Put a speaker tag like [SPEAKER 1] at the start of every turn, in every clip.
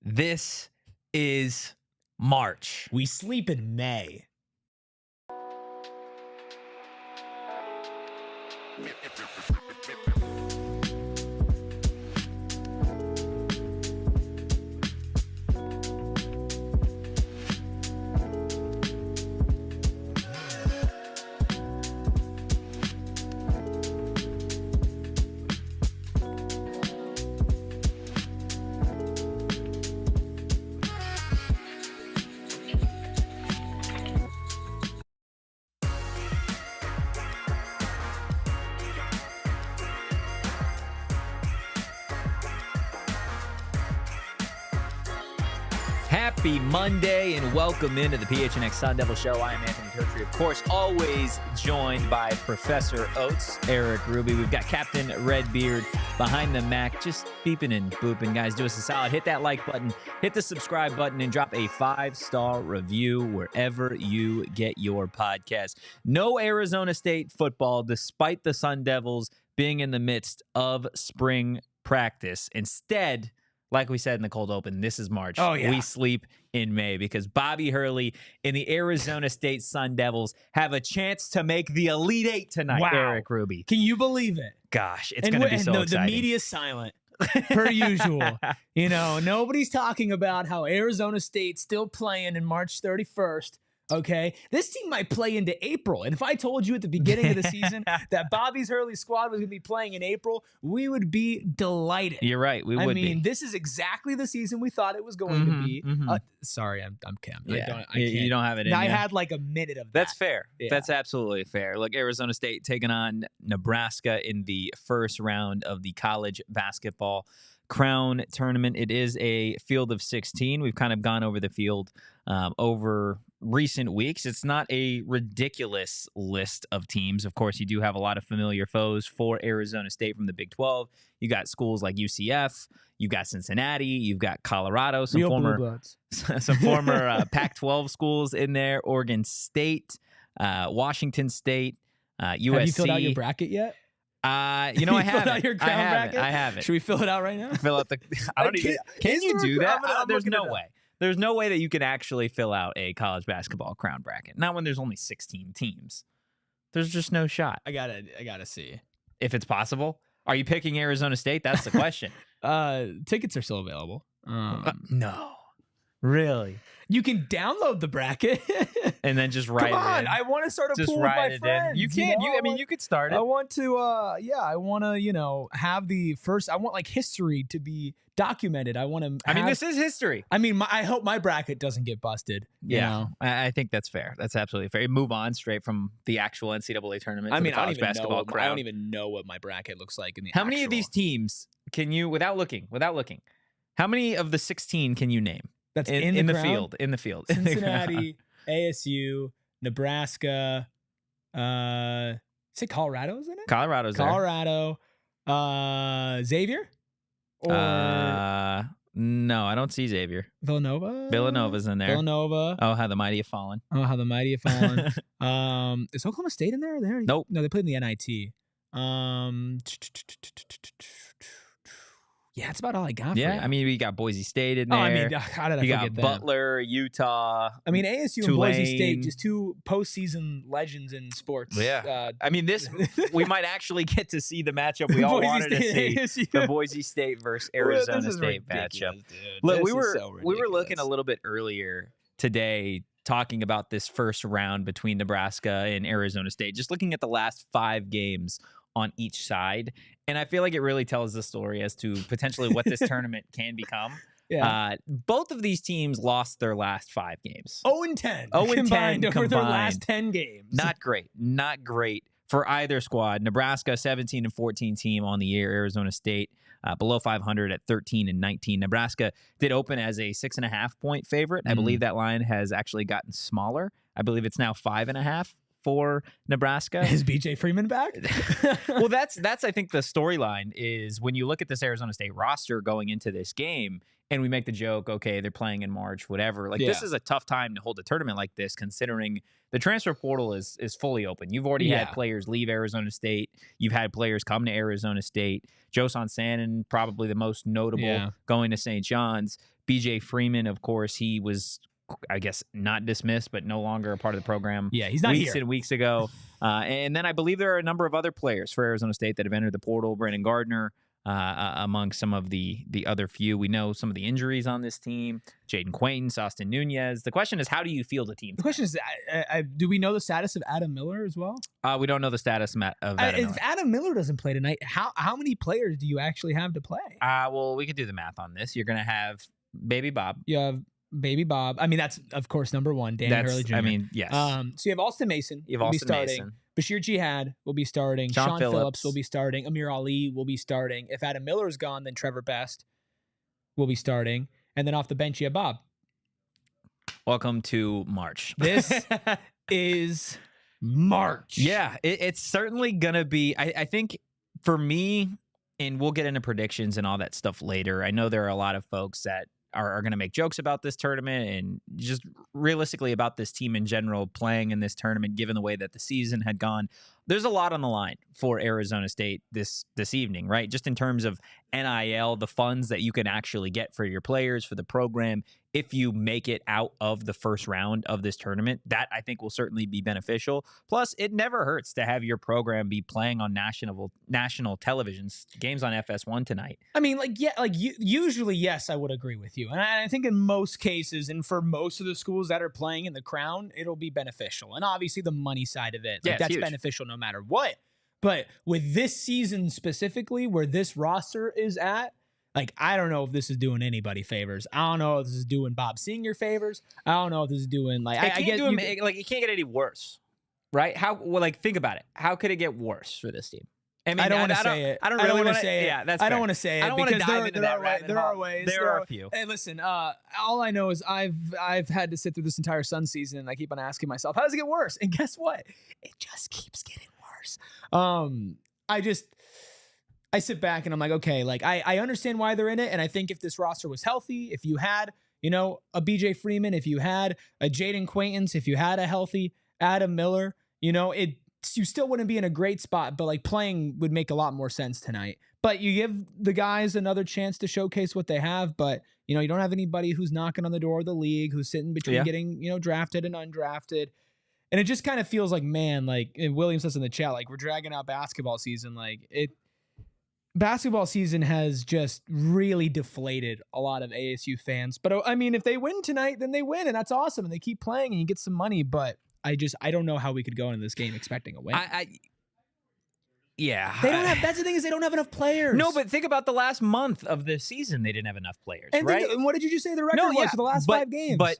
[SPEAKER 1] This is March.
[SPEAKER 2] We sleep in May.
[SPEAKER 1] Happy Monday and welcome into the PHNX Sun Devils show. I am Anthony Totri, of course, always joined by Professor Oates, Erik Ruby. We've got Captain Redbeard behind the Mac, just beeping and booping. Guys, do us a solid. Hit that like button, hit the subscribe button, and drop a 5-star review wherever you get your podcast. No Arizona State football, despite the Sun Devils being in the midst of spring practice. Instead, like we said in the cold open, this is March.
[SPEAKER 2] Oh, yeah.
[SPEAKER 1] We sleep in May because Bobby Hurley and the Arizona State Sun Devils have a chance to make the Elite Eight tonight,
[SPEAKER 2] Wow.
[SPEAKER 1] Erik Ruby.
[SPEAKER 2] Can you believe it?
[SPEAKER 1] Gosh, it's going to be so
[SPEAKER 2] the
[SPEAKER 1] exciting.
[SPEAKER 2] media's silent, per usual. You know, nobody's talking about how Arizona State's still playing in March 31st. Okay, this team might play into April. And if I told you at the beginning of the season that Bobby's Hurley squad was going to be playing in April, we would be delighted.
[SPEAKER 1] You're right. We would be.
[SPEAKER 2] This is exactly the season we thought it was going to be. Sorry, I'm Cam.
[SPEAKER 1] Yeah.
[SPEAKER 2] I can't.
[SPEAKER 1] You don't have it in
[SPEAKER 2] I
[SPEAKER 1] you.
[SPEAKER 2] had like a minute of that.
[SPEAKER 1] That's fair.
[SPEAKER 2] Yeah.
[SPEAKER 1] That's absolutely fair. Look, Arizona State taking on Nebraska in the first round of the college basketball crown tournament. It is a field of 16. We've kind of gone over the field over recent weeks. It's not a ridiculous list of teams. Of course, you do have a lot of familiar foes for Arizona State from the Big 12. You got schools like UCF, you've got Cincinnati, you've got Colorado, some
[SPEAKER 2] Real
[SPEAKER 1] former
[SPEAKER 2] Blue Bloods.
[SPEAKER 1] some former Pac-12 schools in there, Oregon State, Washington State, USC.
[SPEAKER 2] Have you filled out your bracket yet?
[SPEAKER 1] I
[SPEAKER 2] You
[SPEAKER 1] haven't.
[SPEAKER 2] filled out your crown bracket?
[SPEAKER 1] I haven't.
[SPEAKER 2] Should we fill it out right now?
[SPEAKER 1] Fill out the. I don't even. Can you do that?
[SPEAKER 2] I'm
[SPEAKER 1] There's
[SPEAKER 2] looking
[SPEAKER 1] no
[SPEAKER 2] it up.
[SPEAKER 1] way. There's no way that you can actually fill out a college basketball crown bracket. Not when there's only 16 teams. There's just no shot.
[SPEAKER 2] I gotta see.
[SPEAKER 1] If it's possible. Are you picking Arizona State? That's the question.
[SPEAKER 2] Tickets are still available.
[SPEAKER 1] No. Really?
[SPEAKER 2] You can download the bracket
[SPEAKER 1] And then just write
[SPEAKER 2] Come
[SPEAKER 1] it
[SPEAKER 2] on,
[SPEAKER 1] in.
[SPEAKER 2] I want to start a
[SPEAKER 1] Just
[SPEAKER 2] pool with
[SPEAKER 1] write
[SPEAKER 2] my
[SPEAKER 1] it
[SPEAKER 2] friends.
[SPEAKER 1] in. You can.
[SPEAKER 2] know?
[SPEAKER 1] You could start it.
[SPEAKER 2] I want to, I want to, have the first. I want like history to be documented. I want to.
[SPEAKER 1] I mean, this is history.
[SPEAKER 2] I mean, I hope my bracket doesn't get busted. you know?
[SPEAKER 1] I think that's fair. That's absolutely fair. Move on straight from the actual NCAA tournament.
[SPEAKER 2] I
[SPEAKER 1] to
[SPEAKER 2] mean,
[SPEAKER 1] the
[SPEAKER 2] I
[SPEAKER 1] college basketball
[SPEAKER 2] I
[SPEAKER 1] crown.
[SPEAKER 2] don't even know what my bracket looks like in the.
[SPEAKER 1] How many of these teams can you, without looking, how many of the 16 can you name?
[SPEAKER 2] That's
[SPEAKER 1] in the
[SPEAKER 2] crown?
[SPEAKER 1] field. In the field.
[SPEAKER 2] Cincinnati, ASU, Nebraska. Say Colorado's in it.
[SPEAKER 1] Colorado's there.
[SPEAKER 2] Colorado. Xavier. Or
[SPEAKER 1] No, I don't see Xavier.
[SPEAKER 2] Villanova.
[SPEAKER 1] Villanova's in there.
[SPEAKER 2] Villanova.
[SPEAKER 1] Oh, how the mighty have fallen.
[SPEAKER 2] Oh, how the mighty have fallen. Is Oklahoma State in there?
[SPEAKER 1] Nope.
[SPEAKER 2] No, they played in the NIT. Yeah, that's about all I got. For you.
[SPEAKER 1] I mean, we got Boise State in there.
[SPEAKER 2] I mean, how did I
[SPEAKER 1] you
[SPEAKER 2] forget
[SPEAKER 1] got
[SPEAKER 2] that?
[SPEAKER 1] Butler, Utah.
[SPEAKER 2] I mean, ASU and Boise State,
[SPEAKER 1] Tulane.
[SPEAKER 2] just two postseason legends in sports.
[SPEAKER 1] Yeah. I mean, we might actually get to see the matchup we all
[SPEAKER 2] Boise
[SPEAKER 1] wanted to
[SPEAKER 2] State,
[SPEAKER 1] see.
[SPEAKER 2] ASU.
[SPEAKER 1] The Boise State versus Arizona
[SPEAKER 2] This is
[SPEAKER 1] State
[SPEAKER 2] ridiculous,
[SPEAKER 1] matchup.
[SPEAKER 2] dude.
[SPEAKER 1] Look,
[SPEAKER 2] This
[SPEAKER 1] we
[SPEAKER 2] is
[SPEAKER 1] were
[SPEAKER 2] so
[SPEAKER 1] looking a
[SPEAKER 2] ridiculous.
[SPEAKER 1] little bit earlier today talking about this first round between Nebraska and Arizona State, just looking at the last 5 games on each side. And I feel like it really tells the story as to potentially what this tournament can become.
[SPEAKER 2] Yeah.
[SPEAKER 1] Both of these teams lost their last 5 games.
[SPEAKER 2] 0-10.
[SPEAKER 1] 0-10
[SPEAKER 2] combined over their
[SPEAKER 1] combined.
[SPEAKER 2] last 10 games.
[SPEAKER 1] Not great. Not great for either squad. Nebraska, 17-14 team on the year. Arizona State, below 500 at 13-19. Nebraska did open as a 6.5-point favorite. I believe that line has actually gotten smaller. I believe it's now 5.5 for Nebraska.
[SPEAKER 2] Is BJ Freeman back?
[SPEAKER 1] Well, that's I think the storyline is when you look at this Arizona State roster going into this game and we make the joke, okay, they're playing in March, whatever. Like this is a tough time to hold a tournament like this considering the transfer portal is fully open. You've already had players leave Arizona State. You've had players come to Arizona State. Joson, Sanon, probably the most notable, going to St. John's. BJ Freeman, of course, he was, I guess, not dismissed, but no longer a part of the program.
[SPEAKER 2] Yeah, he's not
[SPEAKER 1] weeks
[SPEAKER 2] here.
[SPEAKER 1] and weeks ago. And then I believe there are a number of other players for Arizona State that have entered the portal. Brandon Gardner, among some of the other few. We know some of the injuries on this team. Jayden Quaintance, Austin Nunez. The question is, how do you feel the team?
[SPEAKER 2] The question is, do we know the status of Adam Miller as well?
[SPEAKER 1] We don't know the status of Adam Miller.
[SPEAKER 2] If Adam Miller doesn't play tonight, how many players do you actually have to play?
[SPEAKER 1] Well, we could do the math on this. You're going to have Baby Bob.
[SPEAKER 2] You have Baby Bob. I mean, that's, of course, number one. Danny Hurley Jr.
[SPEAKER 1] I mean, yes.
[SPEAKER 2] So you have Austin Mason.
[SPEAKER 1] You have Austin
[SPEAKER 2] starting.
[SPEAKER 1] Mason.
[SPEAKER 2] Bashir Jihad will be starting. Sean Phillips will be starting. Amir Ali will be starting. If Adam Miller is gone, then Trevor Best will be starting. And then off the bench, you have Bob.
[SPEAKER 1] Welcome to March.
[SPEAKER 2] This is March.
[SPEAKER 1] Yeah, it's certainly going to be, I think, for me, and we'll get into predictions and all that stuff later. I know there are a lot of folks that are going to make jokes about this tournament and just realistically about this team in general playing in this tournament, given the way that the season had gone. There's a lot on the line for Arizona State this evening, right? Just in terms of NIL, the funds that you can actually get for your players, for the program, if you make it out of the first round of this tournament, that I think will certainly be beneficial. Plus, it never hurts to have your program be playing on national televisions, games on FS1 tonight.
[SPEAKER 2] I mean, usually, yes, I would agree with you. And I think in most cases, and for most of the schools that are playing in the Crown, it'll be beneficial. And obviously the money side of it, that's
[SPEAKER 1] huge.
[SPEAKER 2] beneficial no matter what. But with this season specifically, where this roster is at, I don't know if this is doing anybody favors. I don't know if this is doing Bob Senior favors. I don't know if this is doing
[SPEAKER 1] it can't get any worse, right? Think about it. How could it get worse for this team? I mean,
[SPEAKER 2] I don't want to say it.
[SPEAKER 1] I don't really want to say it.
[SPEAKER 2] Yeah, that's fair. I don't want to say it.
[SPEAKER 1] I don't want to dive into that rabbit hole.
[SPEAKER 2] There are ways.
[SPEAKER 1] There are a few.
[SPEAKER 2] Hey, listen. All I know is I've had to sit through this entire Sun season, and I keep on asking myself, how does it get worse? And guess what? It just keeps getting worse. I sit back and I'm like, okay, I understand why they're in it. And I think if this roster was healthy, if you had, a BJ Freeman, if you had a Jayden Quaintance, if you had a healthy Adam Miller, you still wouldn't be in a great spot, but playing would make a lot more sense tonight. But you give the guys another chance to showcase what they have, but you don't have anybody who's knocking on the door of the league, who's sitting between getting, drafted and undrafted. And it just kind of feels and William says in the chat, we're dragging out basketball season. Basketball season has just really deflated a lot of ASU fans. But I mean, if they win tonight, then they win, and that's awesome. And they keep playing and you get some money. But I don't know how we could go into this game expecting a win.
[SPEAKER 1] Yeah.
[SPEAKER 2] They don't have, that's the thing, is they don't have enough players.
[SPEAKER 1] No, but think about the last month of the season. They didn't have enough players,
[SPEAKER 2] and
[SPEAKER 1] right?
[SPEAKER 2] And what did you just say the record was for the last 5 games?
[SPEAKER 1] But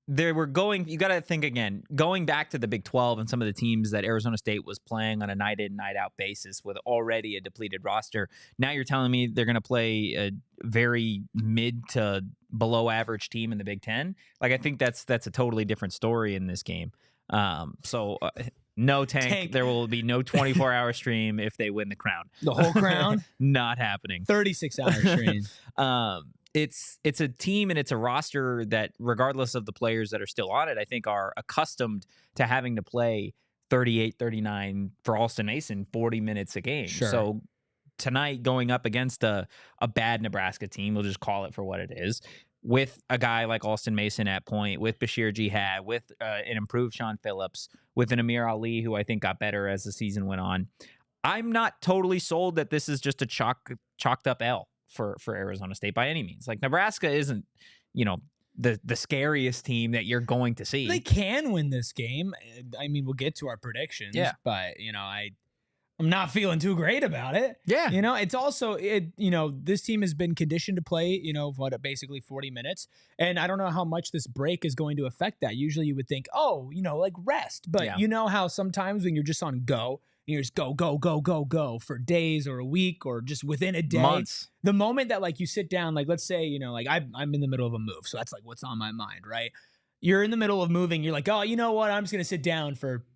[SPEAKER 1] they were you got to think again, going back to the Big 12 and some of the teams that Arizona State was playing on a night in, night out basis with already a depleted roster. Now you're telling me they're going to play a very mid to below average team in the Big 10. I think that's a totally different story in this game. No tank. There will be no 24-hour stream if they win the Crown.
[SPEAKER 2] The whole Crown?
[SPEAKER 1] Not happening.
[SPEAKER 2] 36-hour stream.
[SPEAKER 1] It's a team and it's a roster that, regardless of the players that are still on it, I think are accustomed to having to play 38, 39, for Austin Mason, 40 minutes a game.
[SPEAKER 2] Sure.
[SPEAKER 1] So tonight, going up against a bad Nebraska team, we'll just call it for what it is, with a guy like Austin Mason at point, with Bashir Jihad, with an improved Sean Phillips, with an Amir Ali, who I think got better as the season went on. I'm not totally sold that this is just a chalked up L for Arizona State by any means. Nebraska isn't, the scariest team that you're going to see.
[SPEAKER 2] They can win this game. I mean, we'll get to our predictions.
[SPEAKER 1] Yeah.
[SPEAKER 2] But, I'm not feeling too great about it.
[SPEAKER 1] Yeah.
[SPEAKER 2] It's also, this team has been conditioned to play, basically 40 minutes. And I don't know how much this break is going to affect that. Usually you would think, rest. But you know how sometimes when you're just on go, you just go for days or a week or just within a day.
[SPEAKER 1] Months.
[SPEAKER 2] The moment that you sit down, let's say, I'm in the middle of a move. So that's what's on my mind, right? You're in the middle of moving. You're like, oh, you know what? I'm just going to sit down for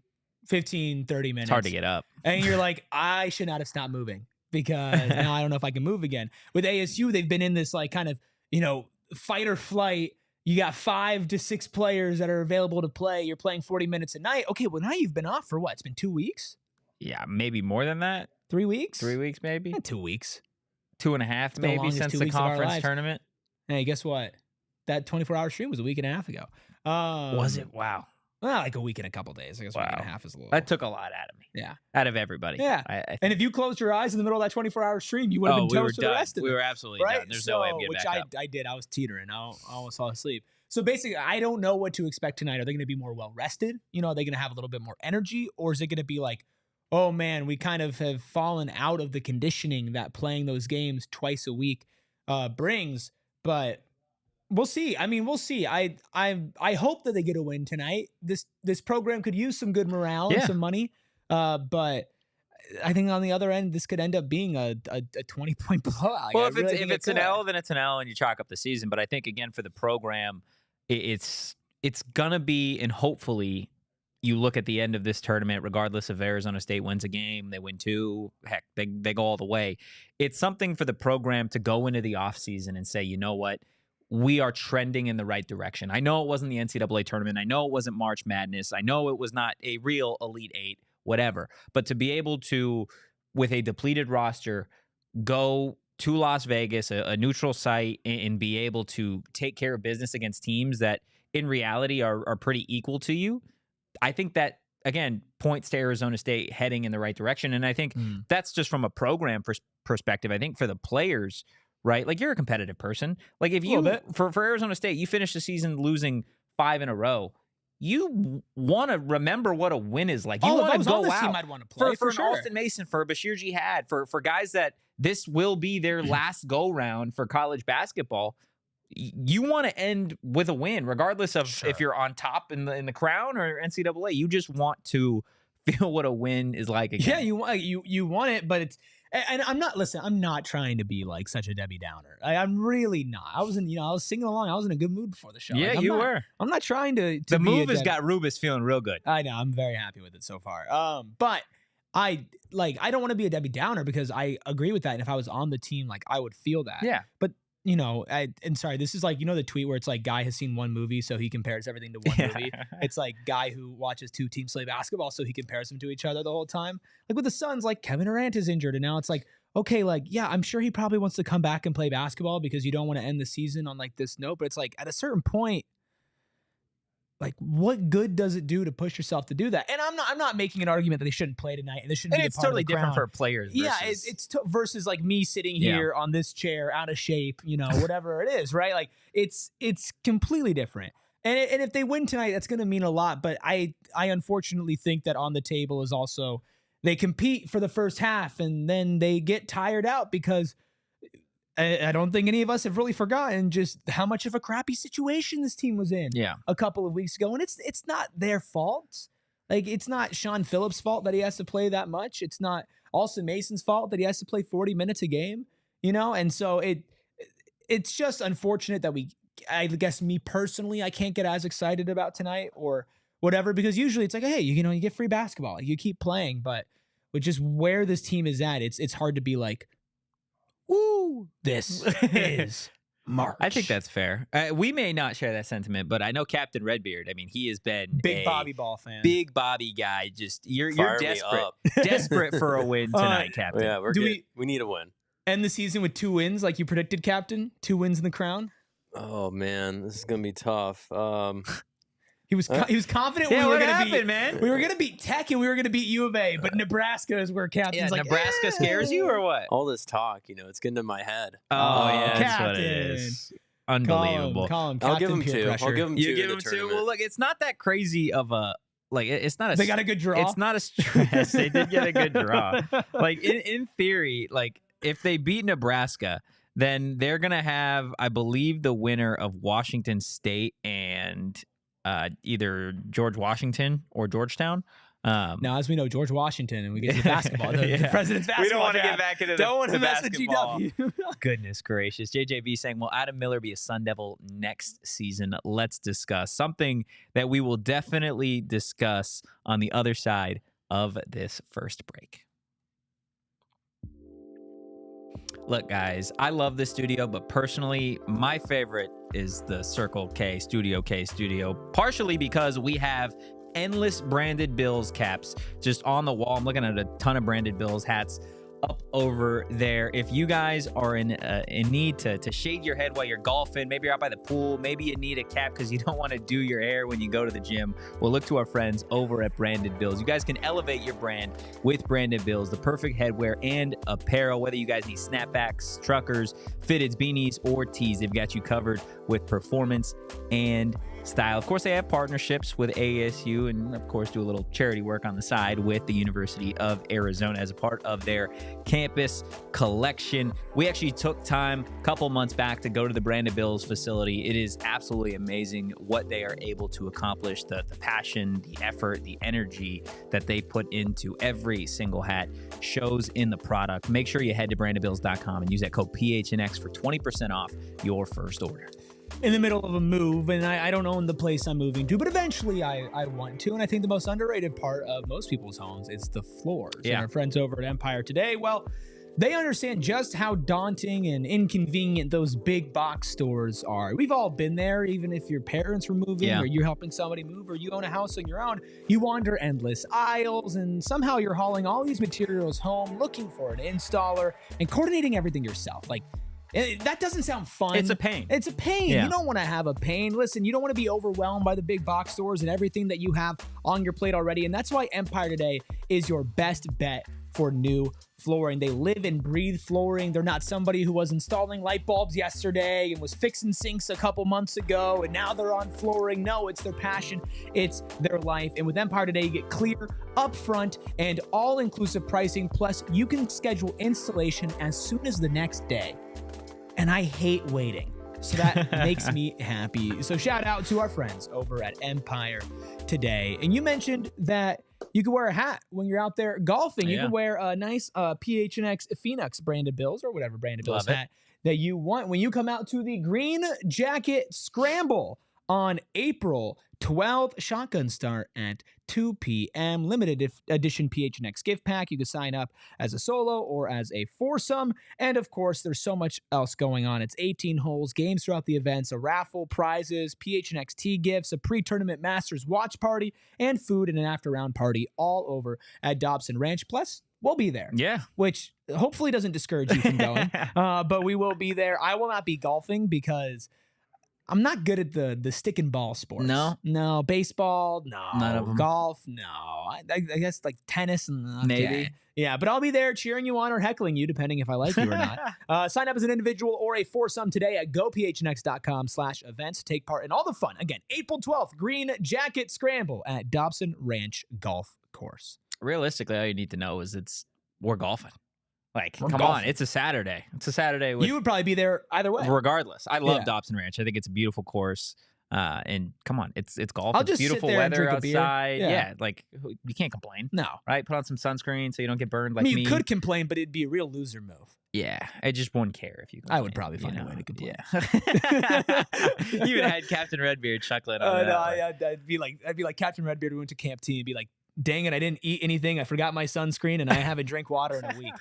[SPEAKER 2] 15, 30 minutes.
[SPEAKER 1] It's hard to get up.
[SPEAKER 2] And you're like, I should not have stopped moving because now I don't know if I can move again. With ASU, they've been in this kind of, fight or flight. You got 5 to 6 players that are available to play. You're playing 40 minutes a night. Okay, well, now you've been off for what? It's been 2 weeks?
[SPEAKER 1] Yeah, maybe more than that.
[SPEAKER 2] 3 weeks?
[SPEAKER 1] 3 weeks, maybe.
[SPEAKER 2] 2 weeks.
[SPEAKER 1] 2.5, maybe, since the conference tournament.
[SPEAKER 2] Hey, guess what? that 24-hour stream was a week and a half ago.
[SPEAKER 1] Was it? Wow.
[SPEAKER 2] Well, like a week and a couple days. I guess a week and a half is a little.
[SPEAKER 1] That took a lot out of me.
[SPEAKER 2] Yeah.
[SPEAKER 1] Out of everybody.
[SPEAKER 2] Yeah. And if you closed your eyes in the middle of that 24-hour stream, you would have been toast for the rest of it.
[SPEAKER 1] We were absolutely done. There's no way I'm getting back up.
[SPEAKER 2] I did. I was teetering. I almost fell asleep. So basically, I don't know what to expect tonight. Are they going to be more well-rested? Are they going to have a little bit more energy? Or is it going to be like, oh, man, we kind of have fallen out of the conditioning that playing those games twice a week brings? But we'll see. I mean, we'll see. I hope that they get a win tonight. This program could use some good morale and some money. But I think on the other end, this could end up being a 20-point blowout.
[SPEAKER 1] Well, if it's an L, then it's an L, and you chalk up the season. But I think, again, for the program, it's going to be, and hopefully you look at the end of this tournament, regardless if Arizona State wins a game, they win 2, heck, they go all the way. It's something for the program to go into the offseason and say, you know what? We are trending in the right direction. I know it wasn't the NCAA tournament. I know it wasn't March Madness. I know it was not a real Elite Eight, whatever. But to be able to, with a depleted roster, go to Las Vegas, a neutral site, and be able to take care of business against teams that in reality are pretty equal to you, I think that, again, points to Arizona State heading in the right direction. And I think that's just from a program perspective. I think for the players, right? Like, you're a competitive person. Like, if you, for Arizona State, you finish the season losing 5 in a row, you want to remember what a win is like. You want to go out.
[SPEAKER 2] Team I'd want to play
[SPEAKER 1] for
[SPEAKER 2] sure.
[SPEAKER 1] Alston Mason, for Bashir Jihad, for guys that this will be their last go-round for college basketball. You want to end with a win, regardless of if you're on top in the crown or NCAA. You just want to feel what a win is like again.
[SPEAKER 2] Yeah, you want it, but it's. And I'm not trying to be like such a Debbie Downer. I'm really not. I was singing along. I was in a good mood before the show.
[SPEAKER 1] Yeah,
[SPEAKER 2] you
[SPEAKER 1] were.
[SPEAKER 2] I'm not trying to
[SPEAKER 1] the move has got Rubus feeling real good.
[SPEAKER 2] I know. I'm very happy with it so far. But I don't want to be a Debbie Downer because I agree with that. And if I was on the team, like, I would feel that.
[SPEAKER 1] Yeah.
[SPEAKER 2] But sorry, this is like, the tweet where it's like guy has seen one movie, so he compares everything to one movie. It's like guy who watches 2 teams play basketball, so he compares them to each other the whole time. Like with the Suns, like Kevin Durant is injured, and now it's like, okay, like, yeah, I'm sure he probably wants to come back and play basketball because you don't want to end the season on like this note. But it's like at a certain point, like, what good does it do to push yourself to do that? And I'm not making an argument that they shouldn't play tonight and this shouldn't be a part
[SPEAKER 1] totally
[SPEAKER 2] of the
[SPEAKER 1] different
[SPEAKER 2] crown.
[SPEAKER 1] for players. Versus...
[SPEAKER 2] it's versus like me sitting here on this chair out of shape, whatever it is, right? Like it's completely different. And if they win tonight, that's going to mean a lot. But I unfortunately think that on the table is also they compete for the first half and then they get tired out because I don't think any of us have really forgotten just how much of a crappy situation this team was in a couple of weeks ago. And it's not their fault. Like, it's not Sean Phillips' fault that he has to play that much. It's not Alston Mason's fault that he has to play 40 minutes a game, And so it's just unfortunate that I guess me personally, I can't get as excited about tonight or whatever, because usually it's like, hey, you get free basketball. Like, you keep playing, but with just where this team is at, it's hard to be like, ooh, this is March.
[SPEAKER 1] I think that's fair. We may not share that sentiment, but I know Captain Redbeard. I mean, he has been
[SPEAKER 2] big Bobby Ball fan,
[SPEAKER 1] big Bobby guy. Just you're desperate for a win tonight, Captain.
[SPEAKER 3] Yeah, we need a win.
[SPEAKER 2] End the season with 2 wins, like you predicted, Captain. 2 wins in the crown.
[SPEAKER 3] Oh man, this is gonna be tough.
[SPEAKER 2] He was confident we were going to beat Tech and we were going to beat U of A, but Nebraska is where Captain's like,
[SPEAKER 1] Nebraska scares you or what?
[SPEAKER 3] All this talk, it's getting to my head.
[SPEAKER 1] Oh yeah,
[SPEAKER 2] Captain.
[SPEAKER 1] That's what it is. Unbelievable.
[SPEAKER 2] Call him
[SPEAKER 3] I'll give him 2.
[SPEAKER 2] Pressure.
[SPEAKER 3] I'll give him 2.
[SPEAKER 1] You give him 2. Well, look, it's not that crazy of a it's not a.
[SPEAKER 2] They got a good draw.
[SPEAKER 1] It's not a stress. They did get a good draw. Like in theory, like if they beat Nebraska, then they're gonna have, I believe, the winner of Washington State and either George Washington or Georgetown.
[SPEAKER 2] Now, as we know, George Washington, and we get to basketball. The President's basketball.
[SPEAKER 1] We don't want to get back into the basketball.
[SPEAKER 2] GW.
[SPEAKER 1] Goodness gracious. JJB saying, will Adam Miller be a Sun Devil next season? Let's discuss. Something that we will definitely discuss on the other side of this first break. Look, guys, I love this studio, but personally, my favorite is the Circle K Studio, partially because we have endless branded Bills caps just on the wall. I'm looking at a ton of branded Bills hats up over there. If you guys are in need to shade your head while you're golfing, maybe you're out by the pool, maybe you need a cap because you don't want to do your hair when you go to the gym, well, look to our friends over at Branded Bills. You guys can elevate your brand with Branded Bills, the perfect headwear and apparel, whether you guys need snapbacks, truckers, fitteds, beanies, or tees. They've got you covered with performance and style. Of course, they have partnerships with ASU and, of course, do a little charity work on the side with the University of Arizona as a part of their campus collection. We actually took time a couple months back to go to the Branded Bills facility. It is absolutely amazing what they are able to accomplish, the passion, the effort, the energy that they put into every single hat shows in the product. Make sure you head to brandedbills.com and use that code PHNX for 20% off your first order.
[SPEAKER 2] In the middle of a move, and I don't own the place I'm moving to, but eventually I want to. And I think the most underrated part of most people's homes is the floors.
[SPEAKER 1] Yeah.
[SPEAKER 2] And our friends over at Empire today, well, they understand just how daunting and inconvenient those big box stores are. We've all been there, even if your parents were moving or you're helping somebody move or you own a house on your own. You wander endless aisles and somehow you're hauling all these materials home, looking for an installer and coordinating everything yourself. Like, that doesn't sound fun.
[SPEAKER 1] It's a pain.
[SPEAKER 2] It's a pain.
[SPEAKER 1] Yeah.
[SPEAKER 2] You don't want to have a pain. Listen, you don't want to be overwhelmed by the big box stores and everything that you have on your plate already. And that's why Empire today is your best bet for new flooring. They live and breathe flooring. They're not somebody who was installing light bulbs yesterday and was fixing sinks a couple months ago and now they're on flooring. No, it's their passion. It's their life. And with Empire today, you get clear, upfront, and all-inclusive pricing. Plus, you can schedule installation as soon as the next day. And I hate waiting. So that makes me happy. So shout out to our friends over at Empire today. And you mentioned that you can wear a hat when you're out there golfing. You can wear a nice PHNX Phoenix Branded Bills or whatever Branded Bills hat that you want when you come out to the Green Jacket Scramble on April 12th. Shotgun start at 2 p.m. Limited edition PHNX gift pack. You can sign up as a solo or as a foursome. And of course, there's so much else going on. It's 18 holes, games throughout the events, a raffle, prizes, PHNX tea gifts, a pre-tournament Masters watch party, and food and an after-round party all over at Dobson Ranch. Plus, we'll be there.
[SPEAKER 1] Yeah.
[SPEAKER 2] Which hopefully doesn't discourage you from going. But we will be there. I will not be golfing because I'm not good at the stick and ball sports. No. Baseball, no.
[SPEAKER 1] None of them.
[SPEAKER 2] Golf, no. I guess like tennis and
[SPEAKER 1] maybe.
[SPEAKER 2] Yeah, but I'll be there cheering you on or heckling you, depending if I like you or not. Sign up as an individual or a foursome today at gophnx.com/events. Take part in all the fun. Again, April 12th, Green Jacket Scramble at Dobson Ranch Golf Course.
[SPEAKER 1] Realistically, all you need to know is we're golfing. Like,
[SPEAKER 2] We're
[SPEAKER 1] come
[SPEAKER 2] golfing.
[SPEAKER 1] on, it's a Saturday. It's a Saturday.
[SPEAKER 2] You would probably be there either way.
[SPEAKER 1] Regardless, I love Dobson Ranch. I think it's a beautiful course. And come on, it's golf.
[SPEAKER 2] I'll
[SPEAKER 1] It's
[SPEAKER 2] just
[SPEAKER 1] beautiful
[SPEAKER 2] sit there and
[SPEAKER 1] weather
[SPEAKER 2] drink a beer.
[SPEAKER 1] outside.
[SPEAKER 2] Yeah.
[SPEAKER 1] Yeah, like you can't complain.
[SPEAKER 2] No.
[SPEAKER 1] Right? Put on some sunscreen so you don't get burned like
[SPEAKER 2] I mean,
[SPEAKER 1] me.
[SPEAKER 2] you could complain, but it'd be a real loser move.
[SPEAKER 1] Yeah, I just wouldn't care if you.
[SPEAKER 2] I would probably find a way to complain.
[SPEAKER 1] Yeah. You even had Captain Redbeard chuckling on that.
[SPEAKER 2] No,
[SPEAKER 1] one.
[SPEAKER 2] I'd be like Captain Redbeard. We went to Camp T and be like, dang it, I didn't eat anything. I forgot my sunscreen and I haven't drank water in a week.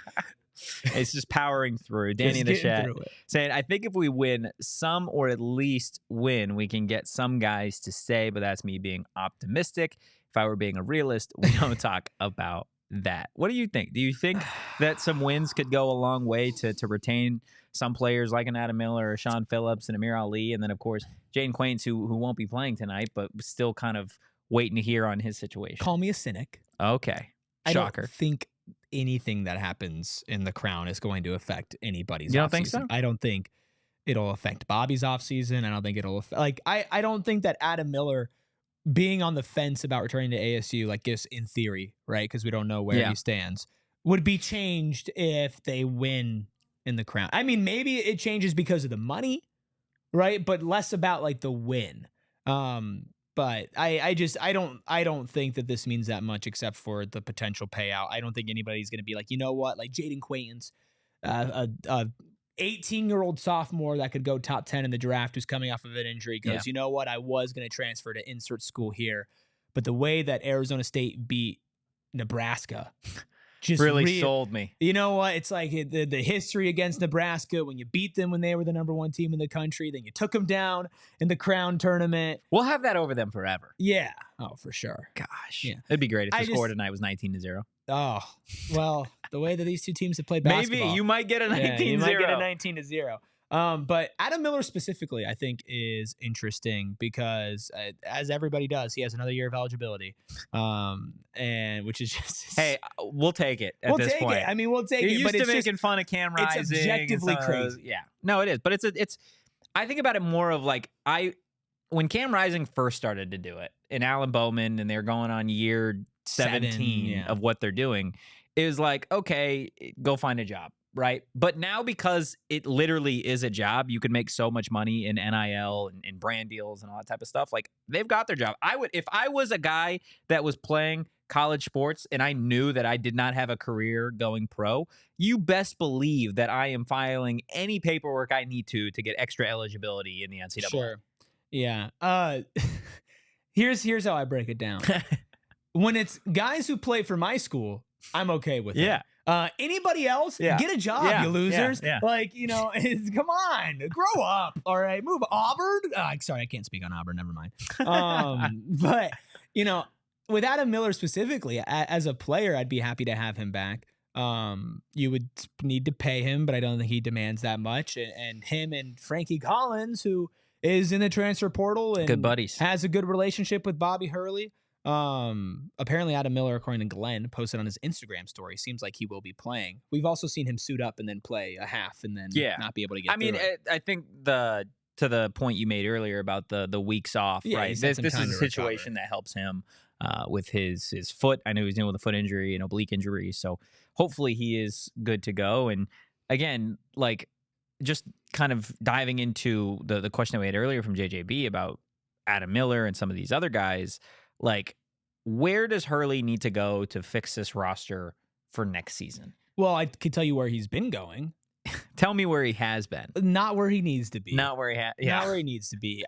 [SPEAKER 1] It's just powering through. Danny in the chat saying, I think if we win some or at least win, we can get some guys to stay, but that's me being optimistic. If I were being a realist, we don't talk about that. What do you think? Do you think that some wins could go a long way to retain some players like an Adam Miller or Sean Phillips and Amir Ali? And then, of course, Jayden Quaintance, who won't be playing tonight, but still kind of waiting to hear on his situation.
[SPEAKER 2] Call me a cynic.
[SPEAKER 1] Okay. Shocker.
[SPEAKER 2] I don't think anything that happens in the Crown is going to affect anybody's.
[SPEAKER 1] You don't think so?
[SPEAKER 2] I don't think it'll affect Bobby's offseason. I don't think it'll affect, I don't think that Adam Miller being on the fence about returning to ASU, like just in theory, right? Because we don't know where he stands, would be changed if they win in the Crown. I mean, maybe it changes because of the money, right? But less about like the win. But I don't think that this means that much except for the potential payout. I don't think anybody's going to be like, you know what, like Jayden Quaintance, a 18-year-old sophomore that could go top 10 in the draft who's coming off of an injury goes, you know what, I was going to transfer to insert school here. But the way that Arizona State beat Nebraska just
[SPEAKER 1] really sold me.
[SPEAKER 2] You know what? It's like the history against Nebraska when you beat them when they were the #1 team in the country. Then you took them down in the Crown tournament.
[SPEAKER 1] We'll have that over them forever.
[SPEAKER 2] Yeah. Oh, for sure.
[SPEAKER 1] Gosh.
[SPEAKER 2] Yeah.
[SPEAKER 1] It'd be great if the score tonight was 19-0.
[SPEAKER 2] Oh, well, the way that these two teams have played basketball.
[SPEAKER 1] Maybe you might get a 19-0.
[SPEAKER 2] You might get a 19-0. But Adam Miller specifically, I think, is interesting because, as everybody does, he has another year of eligibility, and which is just
[SPEAKER 1] hey, we'll take it at this point.
[SPEAKER 2] I mean, we'll take it.
[SPEAKER 1] You're
[SPEAKER 2] But
[SPEAKER 1] used
[SPEAKER 2] it's
[SPEAKER 1] to making
[SPEAKER 2] just,
[SPEAKER 1] fun of Cam Rising.
[SPEAKER 2] it's objectively crazy.
[SPEAKER 1] Yeah, no, it is. But it's. I think about it more of like when Cam Rising first started to do it, and Alan Bowman, and they're going on year 17 of what they're doing, it was like, okay, go find a job. Right. But now, because it literally is a job, you can make so much money in NIL and brand deals and all that type of stuff. Like, they've got their job. If I was a guy that was playing college sports and I knew that I did not have a career going pro, you best believe that I am filing any paperwork I need to get extra eligibility in the NCAA.
[SPEAKER 2] Sure. Yeah. Here's how I break it down. When it's guys who play for my school, I'm okay with it. Anybody else, get a job, you losers. Like, come on, grow up. All right, move. Auburn. Sorry, I can't speak on Auburn. Never mind. But, with Adam Miller specifically, as a player, I'd be happy to have him back. You would need to pay him, but I don't think he demands that much. And him and Frankie Collins, who is in the transfer portal and
[SPEAKER 1] good buddies,
[SPEAKER 2] has a good relationship with Bobby Hurley. Apparently Adam Miller, according to Glenn, posted on his Instagram story, seems like he will be playing. We've also seen him suit up and then play a half and then not be able to get through it.
[SPEAKER 1] I think to the point you made earlier about the weeks off, right? This is a situation that helps him with his foot. I know he's dealing with a foot injury, an oblique injury, so hopefully he is good to go. And again, like, just kind of diving into the question that we had earlier from JJB about Adam Miller and some of these other guys, like, where does Hurley need to go to fix this roster for next season?
[SPEAKER 2] Well, I could tell you where he's been going.
[SPEAKER 1] Tell me where he has been.
[SPEAKER 2] Not where he needs to be.
[SPEAKER 1] Not where he
[SPEAKER 2] Not where he needs to be.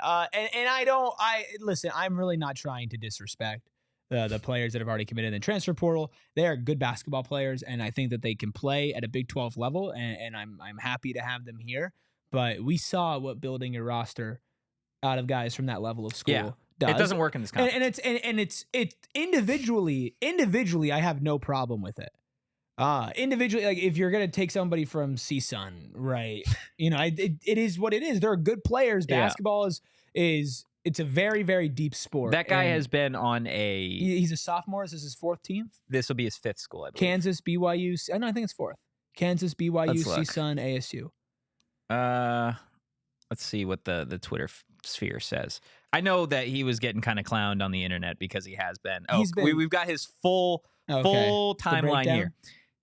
[SPEAKER 2] Listen, I'm really not trying to disrespect the players that have already committed in the transfer portal. They are good basketball players, and I think that they can play at a Big 12 level, and I'm happy to have them here. But we saw what building a roster out of guys from that level of school does.
[SPEAKER 1] It doesn't work in this conference.
[SPEAKER 2] And it's individually, I have no problem with it. Individually, like, if you're gonna take somebody from CSUN, right? It is what it is. They're good players. Basketball is it's a very, very deep sport.
[SPEAKER 1] That guy has been on
[SPEAKER 2] he's a sophomore. Is this his fourth team?
[SPEAKER 1] This will be his fifth school, I believe.
[SPEAKER 2] Kansas, BYU. I think it's fourth. Kansas, BYU, CSUN, ASU.
[SPEAKER 1] Let's see what the Twitter sphere says. I know that he was getting kind of clowned on the internet because he has been. We've got his full timeline here.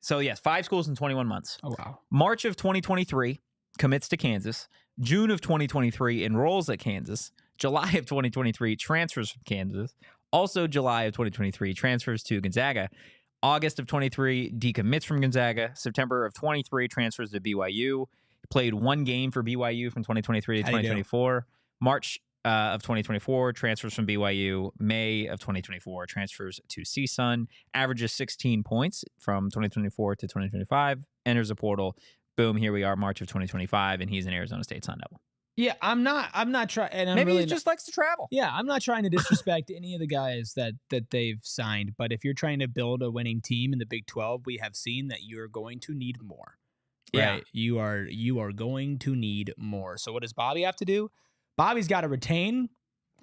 [SPEAKER 1] So yes, 5 schools in 21 months.
[SPEAKER 2] Oh wow.
[SPEAKER 1] March of 2023 commits to Kansas. June of 2023 enrolls at Kansas. July of 2023 transfers from Kansas. Also July of 2023 transfers to Gonzaga. August of 23 decommits from Gonzaga. September of 23 transfers to BYU. Played 1 game for BYU from 2023 to 2024. March of 2024 transfers from BYU. May of 2024 transfers to CSUN. Averages 16 points from 2024 to 2025. Enters the portal. Boom, here we are, March of 2025, and he's an Arizona State Sun Devil.
[SPEAKER 2] Yeah, I'm not trying. And
[SPEAKER 1] maybe
[SPEAKER 2] really
[SPEAKER 1] he just likes to travel.
[SPEAKER 2] Yeah, I'm not trying to disrespect any of the guys that they've signed, but if you're trying to build a winning team in the Big 12, we have seen that you're going to need more. Right? Yeah, you are going to need more. So what does Bobby have to do? Bobby's got to retain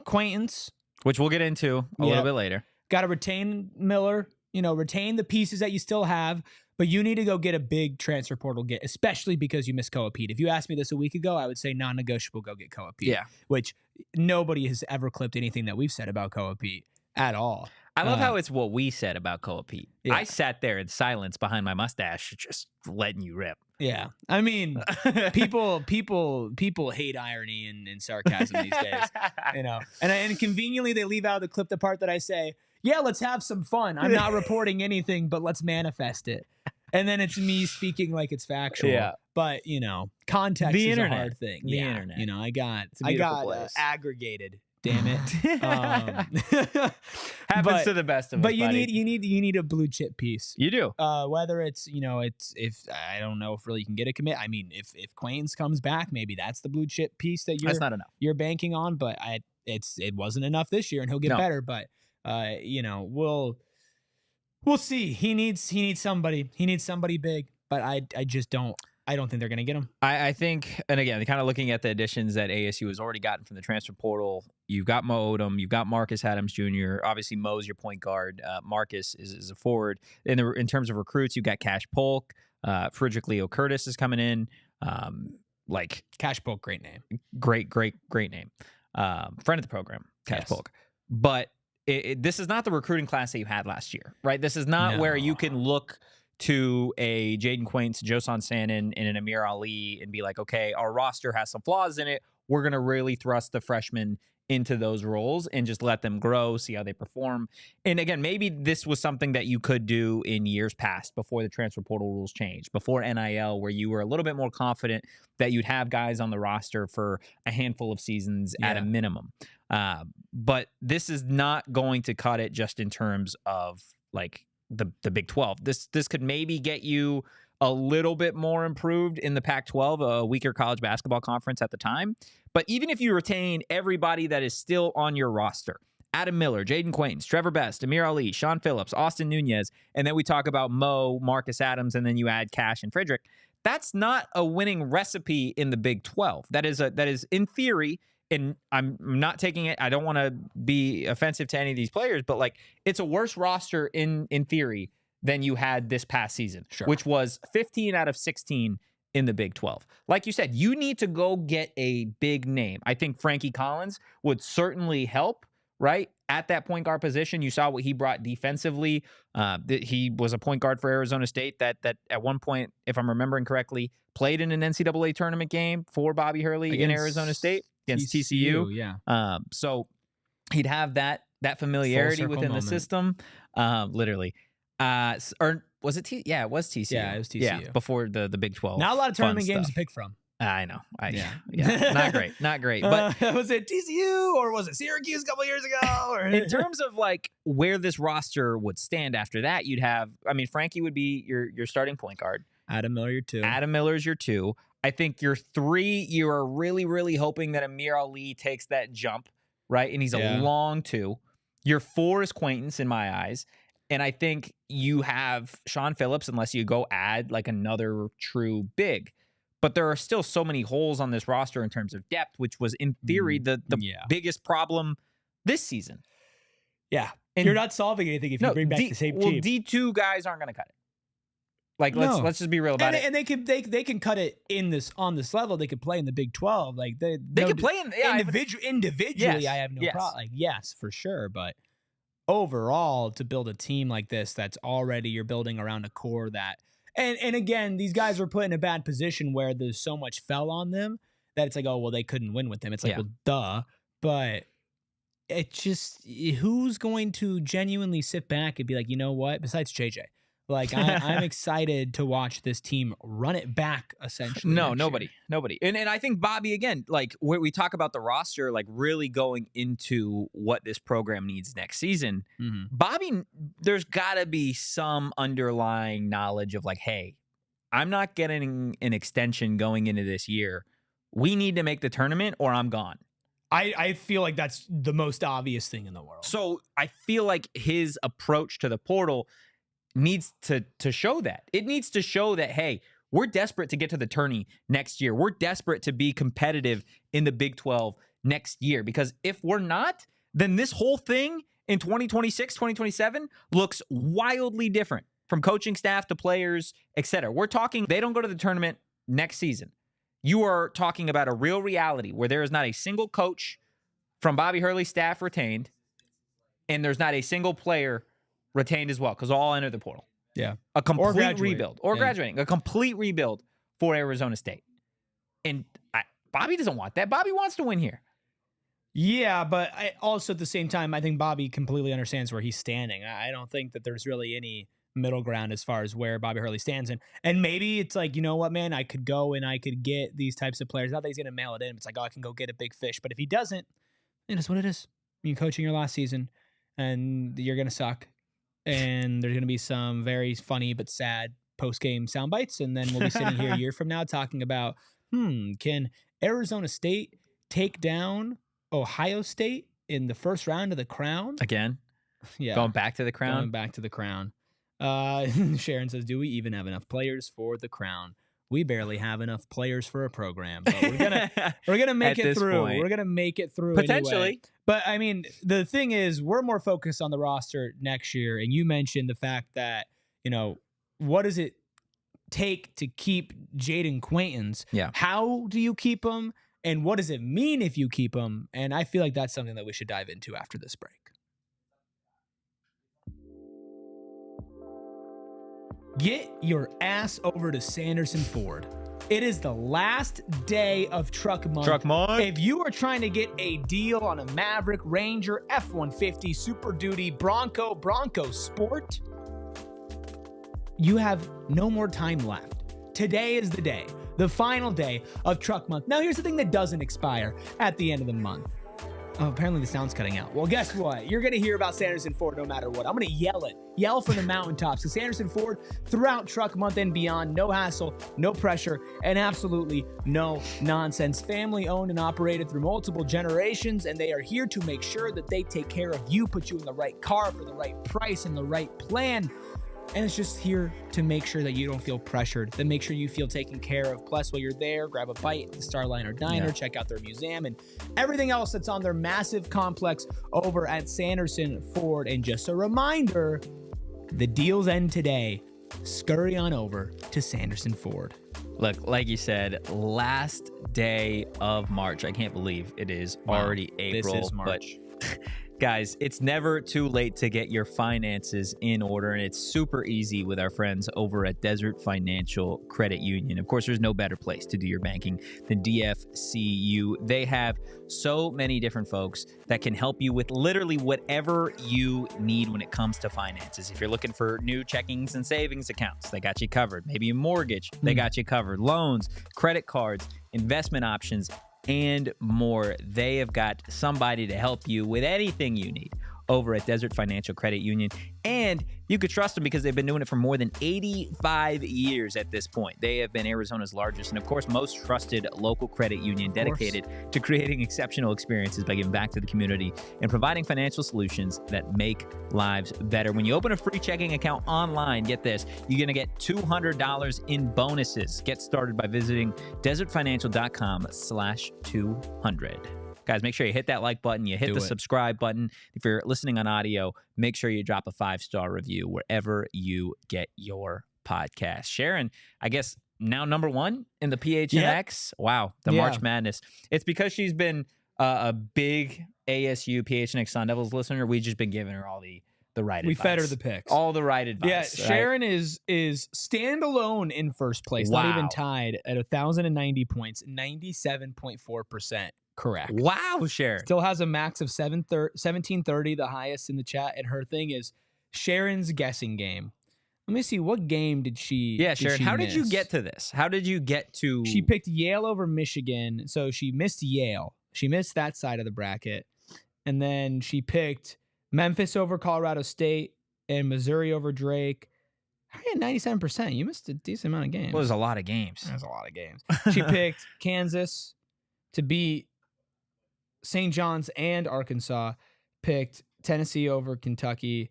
[SPEAKER 2] Quaintance,
[SPEAKER 1] which we'll get into a little bit later.
[SPEAKER 2] Got to retain Miller. Retain the pieces that you still have, but you need to go get a big transfer portal get, especially because you missed Koa Pete. If you asked me this a week ago, I would say non-negotiable. Go get Koa Pete.
[SPEAKER 1] Yeah,
[SPEAKER 2] which nobody has ever clipped anything that we've said about Koa Pete at all.
[SPEAKER 1] I love how it's what we said about Koa Pete.
[SPEAKER 2] Yeah.
[SPEAKER 1] I sat there in silence behind my mustache, just letting you rip.
[SPEAKER 2] Yeah, I mean, people hate irony and sarcasm these days, And conveniently, they leave out the part that I say, "Yeah, let's have some fun. I'm not reporting anything, but let's manifest it." And then it's me speaking like it's factual.
[SPEAKER 1] Yeah.
[SPEAKER 2] But context is a hard thing.
[SPEAKER 1] The internet.
[SPEAKER 2] I got
[SPEAKER 1] place.
[SPEAKER 2] aggregated. Damn it.
[SPEAKER 1] Happens to the best of us.
[SPEAKER 2] But you need a blue chip piece.
[SPEAKER 1] You do.
[SPEAKER 2] Whether it's if I don't know if really you can get a commit. I mean, if Quaintance comes back, maybe that's the blue chip piece that
[SPEAKER 1] that's not enough.
[SPEAKER 2] You're banking on. But it wasn't enough this year, and he'll get better. But We'll see. He needs somebody. He needs somebody big, but I don't think they're going to get him.
[SPEAKER 1] I think, and again, kind of looking at the additions that ASU has already gotten from the transfer portal, you've got Mo Odom, you've got Marcus Adams Jr. Obviously, Mo's your point guard. Marcus is a forward. In terms of recruits, you've got Cash Polk. Frederick Leo Curtis is coming in.
[SPEAKER 2] Cash Polk, great name.
[SPEAKER 1] Great name. Friend of the program, Cash Polk. But this is not the recruiting class that you had last year, right? This is not where you can look to a Jayden Quaintance, Joson, Sanon, and an Amir Ali and be like, okay, our roster has some flaws in it. We're going to really thrust the freshmen into those roles and just let them grow, see how they perform. And again, maybe this was something that you could do in years past before the transfer portal rules changed, before NIL, where you were a little bit more confident that you'd have guys on the roster for a handful of seasons at a minimum. But this is not going to cut it just in terms of like the Big 12. This could maybe get you a little bit more improved in the Pac-12, a weaker college basketball conference at the time. But even if you retain everybody that is still on your roster, Adam Miller, Jayden Quaintance, Trevor Best, Amir Ali, Sean Phillips, Austin Nunez, and then we talk about Mo, Marcus Adams, and then you add Cash and Frederick. That's not a winning recipe in the Big 12. That is in theory, and I'm not taking it, I don't want to be offensive to any of these players, but like it's a worse roster in theory than you had this past season, which was 15 out of 16 in the Big 12. Like you said, you need to go get a big name. I think Frankie Collins would certainly help, right? At that point guard position, you saw what he brought defensively. He was a point guard for Arizona State that at one point, if I'm remembering correctly, played in an NCAA tournament game for Bobby Hurley in Arizona State against TCU.
[SPEAKER 2] Yeah.
[SPEAKER 1] So he'd have that familiarity within the system, literally. Or was it yeah, it was TCU.
[SPEAKER 2] Yeah, it was TCU.
[SPEAKER 1] Yeah, before the Big 12.
[SPEAKER 2] Not a lot of tournament games to pick from.
[SPEAKER 1] I know. Yeah. Not great. But
[SPEAKER 2] was it TCU or was it Syracuse a couple years ago? Or?
[SPEAKER 1] In terms of like where this roster would stand after that, you'd have, I mean, Frankie would be your starting point guard.
[SPEAKER 2] Adam Miller, your 2.
[SPEAKER 1] Adam Miller's your 2. I think your 3, you are really, really hoping that Amir Ali takes that jump, right? And he's a long 2. Your 4 is Quaintance in my eyes. And I think you have Sean Phillips, unless you go add like another true big. But there are still so many holes on this roster in terms of depth, which was in theory the biggest problem this season.
[SPEAKER 2] Yeah. And you're not solving anything if you bring back the same team.
[SPEAKER 1] D2 guys aren't going to cut it. Like let's just be real about it.
[SPEAKER 2] And they can cut it on this level. They could play in the Big 12. Like they
[SPEAKER 1] could play in
[SPEAKER 2] individually.
[SPEAKER 1] Yes,
[SPEAKER 2] I have no problem. Like yes, for sure, but overall, to build a team like this, that's already you're building around a core that, and again, these guys were put in a bad position where there's so much fell on them that it's like, oh well, they couldn't win with them. It's like, well, duh. But it just, who's going to genuinely sit back and be like, you know what? Besides JJ, like I'm excited to watch this team run it back. Essentially,
[SPEAKER 1] nobody. And I think Bobby, again, like where we talk about the roster, like really going into what this program needs next season. Mm-hmm. Bobby, there's got to be some underlying knowledge of like, hey, I'm not getting an extension going into this year. We need to make the tournament or I'm gone.
[SPEAKER 2] I feel like that's the most obvious thing in the world.
[SPEAKER 1] So I feel like his approach to the portal needs to show that. It needs to show that, hey, we're desperate to get to the tourney next year. We're desperate to be competitive in the Big 12 next year. Because if we're not, then this whole thing in 2026, 2027 looks wildly different from coaching staff to players, etc. We're talking, they don't go to the tournament next season. You are talking about a real reality where there is not a single coach from Bobby Hurley's staff retained, and there's not a single player retained as well, because all enter the portal.
[SPEAKER 2] Yeah.
[SPEAKER 1] A complete rebuild. Or graduating. A complete rebuild for Arizona State. And Bobby doesn't want that. Bobby wants to win here.
[SPEAKER 2] Yeah, but I also at the same time, I think Bobby completely understands where he's standing. I don't think that there's really any middle ground as far as where Bobby Hurley stands. And maybe it's like, you know what, man, I could go and I could get these types of players. Not that he's going to mail it in. It's like, oh, I can go get a big fish. But if he doesn't, it is what it is. You're coaching your last season, and you're going to suck. And there's going to be some very funny but sad post-game sound bites. And then we'll be sitting here a year from now talking about, can Arizona State take down Ohio State in the first round of the Crown?
[SPEAKER 1] Again?
[SPEAKER 2] Yeah.
[SPEAKER 1] Going back to the Crown?
[SPEAKER 2] Going back to the Crown. Sharon says, do we even have enough players for the crown? We barely have enough players for a program, but we're gonna make
[SPEAKER 1] At
[SPEAKER 2] it
[SPEAKER 1] this
[SPEAKER 2] through.
[SPEAKER 1] point.
[SPEAKER 2] We're gonna make it through
[SPEAKER 1] Potentially.
[SPEAKER 2] anyway. But I mean, the thing is, we're more focused on the roster next year. And you mentioned the fact that, what does it take to keep Jayden Quaintance?
[SPEAKER 1] Yeah.
[SPEAKER 2] How do you keep him? And what does it mean if you keep him? And I feel like that's something that we should dive into after this break. Get your ass over to Sanderson Ford. It is the last day of truck month. If you are trying to get a deal on a Maverick, Ranger, F-150, Super Duty, Bronco Sport, you have no more time left. Today is the day, the final day of truck month. Now, here's the thing that doesn't expire at the end of the month. Oh, apparently the sound's cutting out. Well, guess what? You're going to hear about Sanderson Ford no matter what. I'm going to yell it. Yell from the mountaintops. So Sanderson Ford, throughout truck month and beyond, no hassle, no pressure, and absolutely no nonsense. Family owned and operated through multiple generations, and they are here to make sure that they take care of you, put you in the right car for the right price and the right plan. And it's just here to make sure that you don't feel pressured, to make sure you feel taken care of. Plus, while you're there, grab a bite at the Starliner Diner, check out their museum, and everything else that's on their massive complex over at Sanderson Ford. And just a reminder, the deals end today. Scurry on over to Sanderson Ford.
[SPEAKER 1] Look, like you said, last day of March. I can't believe it is already April.
[SPEAKER 2] This is March.
[SPEAKER 1] But guys, it's never too late to get your finances in order, and it's super easy with our friends over at Desert Financial Credit Union. Of course, there's no better place to do your banking than DFCU. They have so many different folks that can help you with literally whatever you need when it comes to finances. If you're looking for new checkings and savings accounts, they got you covered. Maybe a mortgage, they got you covered. Loans, credit cards, investment options, and more. They have got somebody to help you with anything you need over at Desert Financial Credit Union. And you could trust them because they've been doing it for more than 85 years at this point. They have been Arizona's largest and, of course, most trusted local credit union dedicated to creating exceptional experiences by giving back to the community and providing financial solutions that make lives better. When you open a free checking account online, get this, you're going to get $200 in bonuses. Get started by visiting desertfinancial.com/200. Guys, make sure you hit that like button. You hit the subscribe button. If you're listening on audio, make sure you drop a 5-star review wherever you get your podcast. Sharon, I guess now number one in the PHNX. Yep. Wow, the March Madness. It's because she's been a big ASU PHNX Sun Devils listener. We've just been giving her all the right advice.
[SPEAKER 2] We fed her the picks.
[SPEAKER 1] All the right advice.
[SPEAKER 2] Yeah,
[SPEAKER 1] right?
[SPEAKER 2] Sharon is standalone in first place, not even tied at 1,090 points, 97.4%. Correct.
[SPEAKER 1] Wow, Sharon.
[SPEAKER 2] Still has a max of 1730, the highest in the chat. And her thing is Sharon's guessing game. Let me see. What game did she
[SPEAKER 1] Sharon, how did you get to this? How did you get to...
[SPEAKER 2] She picked Yale over Michigan. So she missed Yale. She missed that side of the bracket. And then she picked Memphis over Colorado State and Missouri over Drake. How are you at 97%? You missed a decent amount of games.
[SPEAKER 1] Well, there's a lot of games.
[SPEAKER 2] There's a lot of games. She picked Kansas to beat St. John's and Arkansas, picked Tennessee over Kentucky.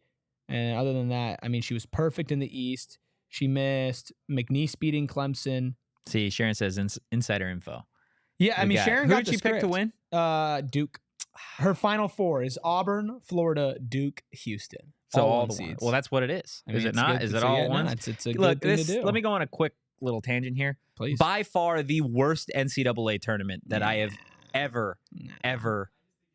[SPEAKER 2] And other than that, I mean, she was perfect in the East. She missed McNeese beating Clemson.
[SPEAKER 1] See, Sharon says insider info.
[SPEAKER 2] Yeah, I mean, Sharon got the
[SPEAKER 1] Who did she pick to win?
[SPEAKER 2] Duke. Her final four is Auburn, Florida, Duke, Houston.
[SPEAKER 1] So all the ones. Well, that's what it is.
[SPEAKER 2] I mean,
[SPEAKER 1] is it not? Is it all one?
[SPEAKER 2] It's a good thing to do.
[SPEAKER 1] Let me go on a quick little tangent here.
[SPEAKER 2] Please.
[SPEAKER 1] By far the worst NCAA tournament that I have ever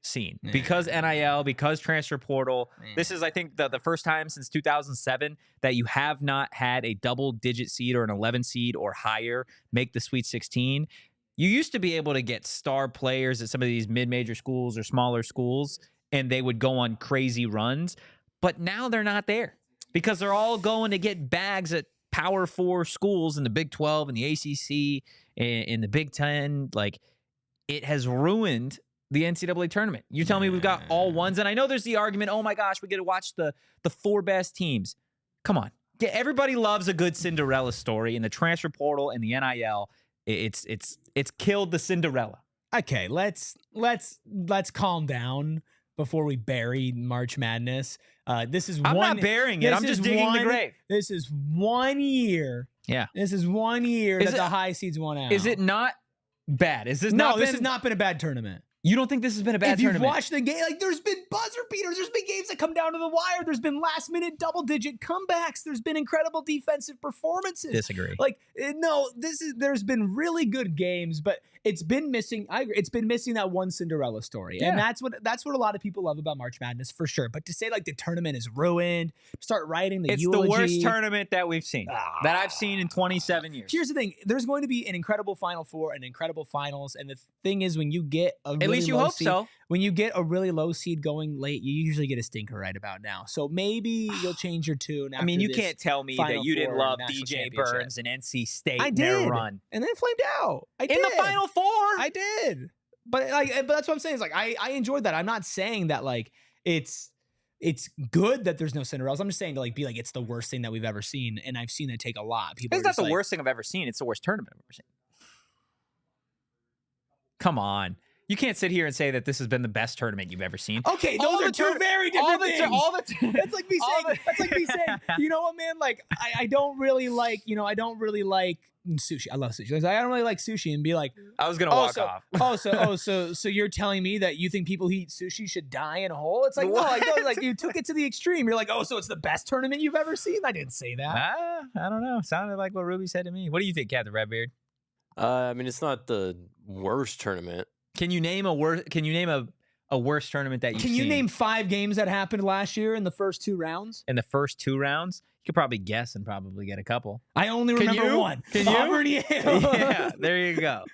[SPEAKER 1] seen. Because NIL, because transfer portal. This is, I think, the first time since 2007 that you have not had a double-digit seed or an 11 seed or higher make the Sweet 16. You used to be able to get star players at some of these mid-major schools or smaller schools, and they would go on crazy runs. But now they're not there because they're all going to get bags at Power 4 schools in the Big 12 and the ACC and in the Big 10. Like, it has ruined the NCAA tournament. You tell me we've got all ones, and I know there's the argument, oh my gosh, we get to watch the four best teams. Come on. Everybody loves a good Cinderella story, and the transfer portal and the NIL, it's killed the Cinderella.
[SPEAKER 2] Okay, let's calm down before we bury March Madness. This is
[SPEAKER 1] I'm
[SPEAKER 2] one.
[SPEAKER 1] not burying it. I'm just digging the grave.
[SPEAKER 2] This is 1 year.
[SPEAKER 1] Yeah.
[SPEAKER 2] This is 1 year that the high seeds won out.
[SPEAKER 1] Is it not bad? Is this
[SPEAKER 2] No, this has not been a bad tournament.
[SPEAKER 1] You don't think this has been a bad tournament?
[SPEAKER 2] If you've watched the game, like there's been buzzer beaters, there's been games that come down to the wire, there's been last minute double digit comebacks, there's been incredible defensive performances.
[SPEAKER 1] Disagree.
[SPEAKER 2] Like no, there's been really good games, but it's been missing. I agree. It's been missing that one Cinderella story, and that's what a lot of people love about March Madness for sure. But to say like the tournament is ruined, start writing the eulogy.
[SPEAKER 1] It's the worst tournament that we've seen, that I've seen in 27 years.
[SPEAKER 2] Here's the thing: there's going to be an incredible Final Four and incredible finals, and the thing is, when you get a really
[SPEAKER 1] at least you
[SPEAKER 2] low
[SPEAKER 1] hope
[SPEAKER 2] seed,
[SPEAKER 1] so.
[SPEAKER 2] When you get a really low seed going late, you usually get a stinker right about now. So maybe you'll change your tune.
[SPEAKER 1] I mean, you can't tell me that you didn't love
[SPEAKER 2] National
[SPEAKER 1] DJ Burns and NC State
[SPEAKER 2] I
[SPEAKER 1] in
[SPEAKER 2] did.
[SPEAKER 1] their run.
[SPEAKER 2] And then flamed out. I did.
[SPEAKER 1] In the Final Four.
[SPEAKER 2] I did. But that's what I'm saying. Is like I enjoyed that. I'm not saying that like it's good that there's no Cinderellas. I'm just saying to like be like it's the worst thing that we've ever seen, and I've seen it take a lot. People.
[SPEAKER 1] It's not the worst thing I've ever seen. It's the worst tournament I've ever seen. Come on. You can't sit here and say that this has been the best tournament you've ever seen.
[SPEAKER 2] Okay, those are two very different things. That's like me saying, you know what, man? Like, I don't really like, sushi. I love sushi. I don't really like sushi, and be like,
[SPEAKER 1] I was gonna walk off.
[SPEAKER 2] So you're telling me that you think people who eat sushi should die in a hole? It's like, no, like you took it to the extreme. You're like, so it's the best tournament you've ever seen? I didn't say that.
[SPEAKER 1] I don't know. Sounded like what Ruby said to me. What do you think, Captain Redbeard?
[SPEAKER 3] I mean, it's not the worst tournament.
[SPEAKER 1] Can you name a worse tournament that you've seen?
[SPEAKER 2] Can you name 5 games that happened last year in the first 2 rounds?
[SPEAKER 1] In the first 2 rounds? You could probably guess and probably get a couple.
[SPEAKER 2] I only remember one.
[SPEAKER 1] Can you?
[SPEAKER 2] Auburn,
[SPEAKER 1] Yeah, there you go.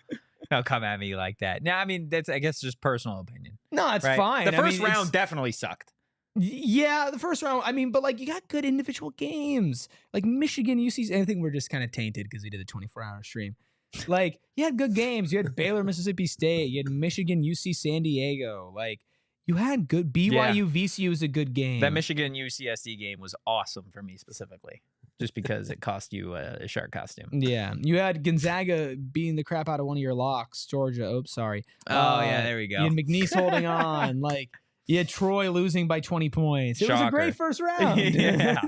[SPEAKER 1] Don't come at me like that. No, I mean, that's, I guess, just personal opinion.
[SPEAKER 2] No, it's
[SPEAKER 1] right?
[SPEAKER 2] fine.
[SPEAKER 1] The first round definitely sucked.
[SPEAKER 2] Yeah, the first round. I mean, but like you got good individual games. Like Michigan, UC. I think we're just kind of tainted because we did a 24-hour stream. Like, you had good games. You had Baylor, Mississippi State. You had Michigan, UC San Diego. Like, you had good BYU, VCU was a good game.
[SPEAKER 1] That Michigan UCSD game was awesome for me specifically, just because it cost you a shark costume.
[SPEAKER 2] Yeah. You had Gonzaga beating the crap out of one of your locks. Georgia. Oops, sorry.
[SPEAKER 1] Oh, yeah, there we go.
[SPEAKER 2] You had McNeese holding on. Like, you had Troy losing by 20 points. It was a great first round.
[SPEAKER 1] Yeah.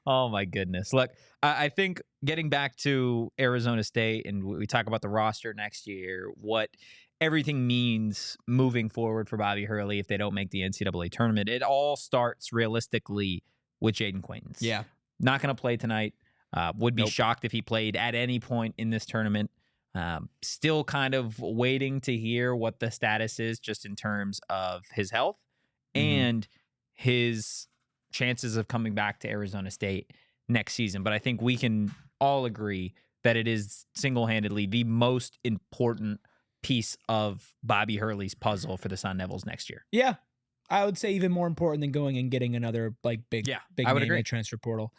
[SPEAKER 1] Oh, my goodness. Look, I think getting back to Arizona State, and we talk about the roster next year, what everything means moving forward for Bobby Hurley if they don't make the NCAA tournament, it all starts realistically with Jayden Quaintance.
[SPEAKER 2] Yeah.
[SPEAKER 1] Not going to play tonight. Would be shocked if he played at any point in this tournament. Still kind of waiting to hear what the status is just in terms of his health and his chances of coming back to Arizona State next season. But I think we can all agree that it is single-handedly the most important piece of Bobby Hurley's puzzle for the Sun Devils next year.
[SPEAKER 2] Yeah. I would say even more important than going and getting another like big
[SPEAKER 1] I would
[SPEAKER 2] name
[SPEAKER 1] agree.
[SPEAKER 2] in the transfer portal,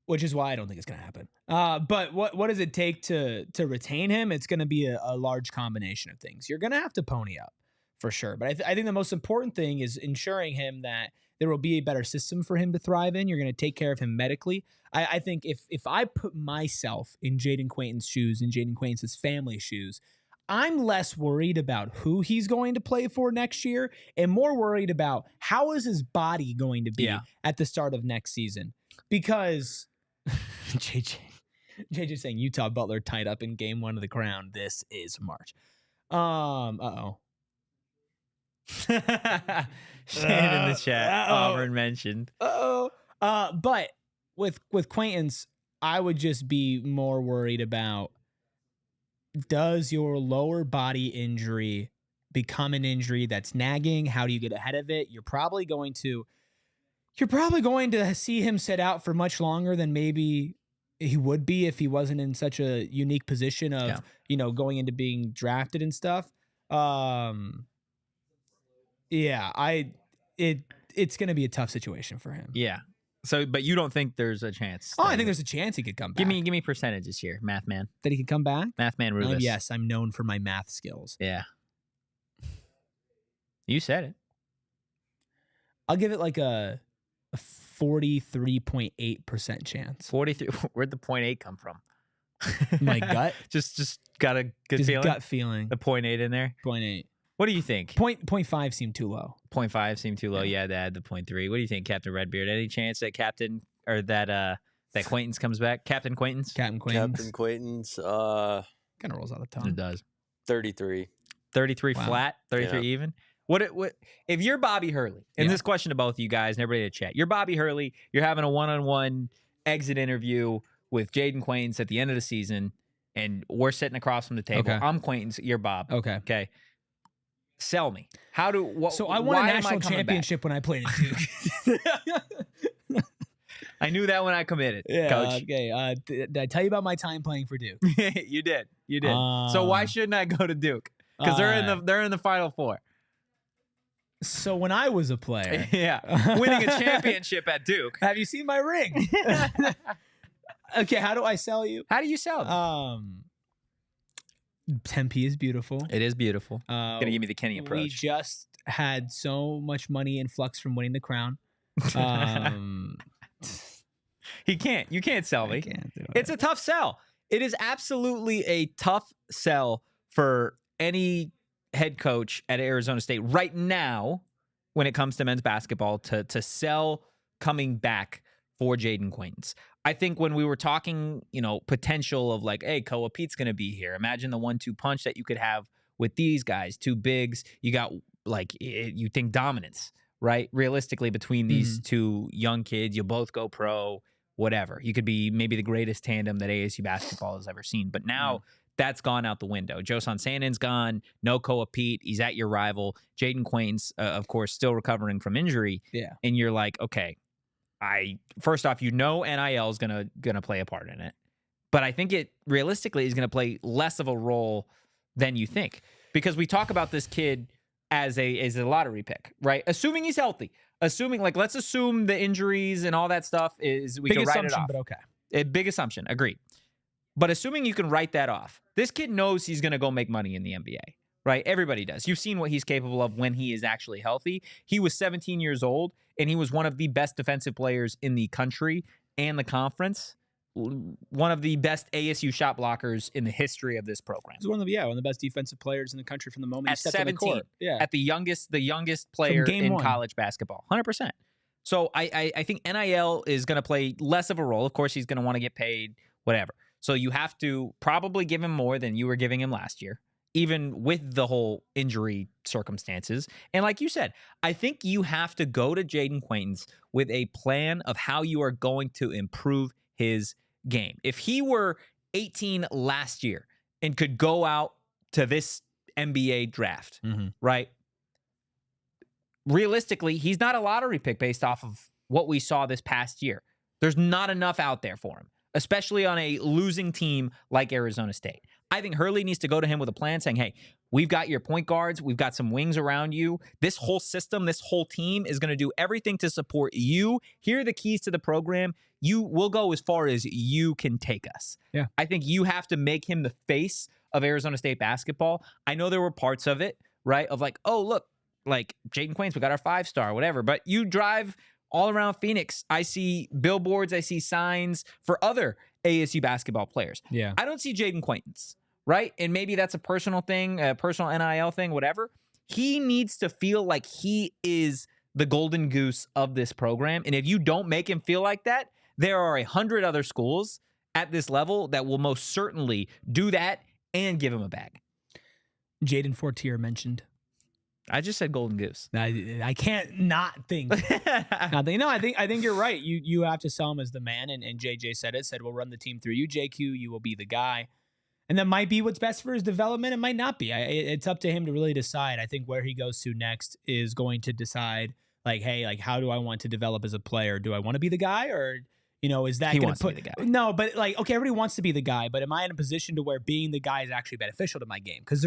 [SPEAKER 2] which is why I don't think it's going to happen. But what does it take to retain him? It's going to be a large combination of things. You're going to have to pony up for sure. But I think the most important thing is ensuring him that there will be a better system for him to thrive in. You're going to take care of him medically. I think if I put myself in Jayden Quaintance's shoes, in Jayden Quaintance's family shoes, I'm less worried about who he's going to play for next year and more worried about how is his body going to be at the start of next season. Because JJ saying Utah Butler tied up in game 1 of the Crown. This is March.
[SPEAKER 1] Shannon in the chat. Auburn mentioned.
[SPEAKER 2] But with Quaintance, I would just be more worried about, does your lower body injury become an injury that's nagging? How do you get ahead of it? You're probably going to see him sit out for much longer than maybe he would be if he wasn't in such a unique position of, going into being drafted and stuff. It's going to be a tough situation for him.
[SPEAKER 1] Yeah. So, but you don't think there's a chance?
[SPEAKER 2] Oh, I think there's a chance he could come back.
[SPEAKER 1] Give me percentages here, math man.
[SPEAKER 2] That he could come back?
[SPEAKER 1] Math man Rubis.
[SPEAKER 2] Yes, I'm known for my math skills.
[SPEAKER 1] Yeah. You said it.
[SPEAKER 2] I'll give it like a 43.8% chance.
[SPEAKER 1] 43. Where'd the 0.8 come from?
[SPEAKER 2] My gut.
[SPEAKER 1] just got a good feeling.
[SPEAKER 2] Gut feeling.
[SPEAKER 1] The 0.8 in there.
[SPEAKER 2] 0.8.
[SPEAKER 1] What do you think?
[SPEAKER 2] 0.5 seemed too low.
[SPEAKER 1] 0.5 seemed too low. Yeah, to add the 0.3. What do you think, Captain Redbeard? Any chance that that Quaintance comes back? Captain Quaintance?
[SPEAKER 2] Captain Quaintance.
[SPEAKER 3] Captain Quaintance.
[SPEAKER 2] Kind of rolls out the tongue.
[SPEAKER 1] It does.
[SPEAKER 3] 33.
[SPEAKER 1] 33
[SPEAKER 2] Wow.
[SPEAKER 1] flat, 33 even. What if you're Bobby Hurley? And this question to both of you guys and everybody in the chat. You're Bobby Hurley. You're having a one-on-one exit interview with Jayden Quaintance at the end of the season, and we're sitting across from the table.
[SPEAKER 2] Okay.
[SPEAKER 1] I'm Quaintance. You're Bob.
[SPEAKER 2] Okay.
[SPEAKER 1] Sell me.
[SPEAKER 2] So I won a national championship when I played at Duke.
[SPEAKER 1] I knew that when I committed, Coach.
[SPEAKER 2] Okay. Did I tell you about my time playing for Duke?
[SPEAKER 1] You did. So why shouldn't I go to Duke? Because they're in the Final Four.
[SPEAKER 2] So when I was a player,
[SPEAKER 1] yeah, winning a championship at Duke.
[SPEAKER 2] Have you seen my ring? Okay, how do I sell you?
[SPEAKER 1] How do you sell?
[SPEAKER 2] Tempe is beautiful.
[SPEAKER 1] It is beautiful. Gonna give me the Kenny approach.
[SPEAKER 2] We just had so much money influx from winning the crown.
[SPEAKER 1] You can't sell me.
[SPEAKER 2] I can't do it.
[SPEAKER 1] It's a tough sell. It is absolutely a tough sell for any head coach at Arizona State right now when it comes to men's basketball to sell coming back for Jayden Quaintance. I think when we were talking, potential of like, hey, Koa Pete's going to be here. Imagine the 1-2 punch that you could have with these guys, two bigs. You got you think dominance, right? Realistically, between these two young kids, you both go pro, whatever. You could be maybe the greatest tandem that ASU basketball has ever seen. But now that's gone out the window. Joson Sanon's gone. No Koa Pete. He's at your rival. Jayden Quaintance, of course, still recovering from injury.
[SPEAKER 2] Yeah.
[SPEAKER 1] And you're like, okay, first off, NIL is gonna play a part in it. But I think it realistically is gonna play less of a role than you think. Because we talk about this kid as a lottery pick, right? Assuming he's healthy. Let's assume the injuries and all that stuff we can write it off.
[SPEAKER 2] But okay.
[SPEAKER 1] A big assumption, agreed. But assuming you can write that off, this kid knows he's going to go make money in the NBA, right? Everybody does. You've seen what he's capable of when he is actually healthy. He was 17 years old, and he was one of the best defensive players in the country and the conference. One of the best ASU shot blockers in the history of this program.
[SPEAKER 2] He's one of the best defensive players in the country from the moment he
[SPEAKER 1] at
[SPEAKER 2] stepped
[SPEAKER 1] 17,
[SPEAKER 2] on the court. Yeah.
[SPEAKER 1] At the youngest player in college basketball, 100%. So I think NIL is going to play less of a role. Of course, he's going to want to get paid, whatever. So you have to probably give him more than you were giving him last year, even with the whole injury circumstances. And like you said, I think you have to go to Jayden Quaintance with a plan of how you are going to improve his game. If he were 18 last year and could go out to this NBA draft, right? Realistically, he's not a lottery pick based off of what we saw this past year. There's not enough out there for him, especially on a losing team like Arizona State. I think Hurley needs to go to him with a plan saying, hey, we've got your point guards. We've got some wings around you. This whole system, this whole team is going to do everything to support you. Here are the keys to the program. You will go as far as you can take us.
[SPEAKER 2] Yeah.
[SPEAKER 1] I think you have to make him the face of Arizona State basketball. I know there were parts of it, right? Of like, oh, look, like Jayden Quaintance, we got our 5-star, whatever. But you drive all around Phoenix, I see billboards, I see signs for other ASU basketball players.
[SPEAKER 2] Yeah.
[SPEAKER 1] I don't see Jayden Quaintance, right? And maybe that's a personal thing, a personal NIL thing, whatever. He needs to feel like he is the golden goose of this program. And if you don't make him feel like that, there are 100 other schools at this level that will most certainly do that and give him a bag.
[SPEAKER 2] Jayden Fortier mentioned.
[SPEAKER 1] I just said golden goose.
[SPEAKER 2] I can't not think. I think you're right. You have to sell him as the man, and JJ said we'll run the team through you, JQ. You will be the guy, and that might be what's best for his development. It might not be. It's up to him to really decide. I think where he goes to next is going to decide. Like, hey, like how do I want to develop as a player? Do I want to be the guy, or is that going to put
[SPEAKER 1] be the guy?
[SPEAKER 2] No, but like okay, everybody wants to be the guy, but am I in a position to where being the guy is actually beneficial to my game? Because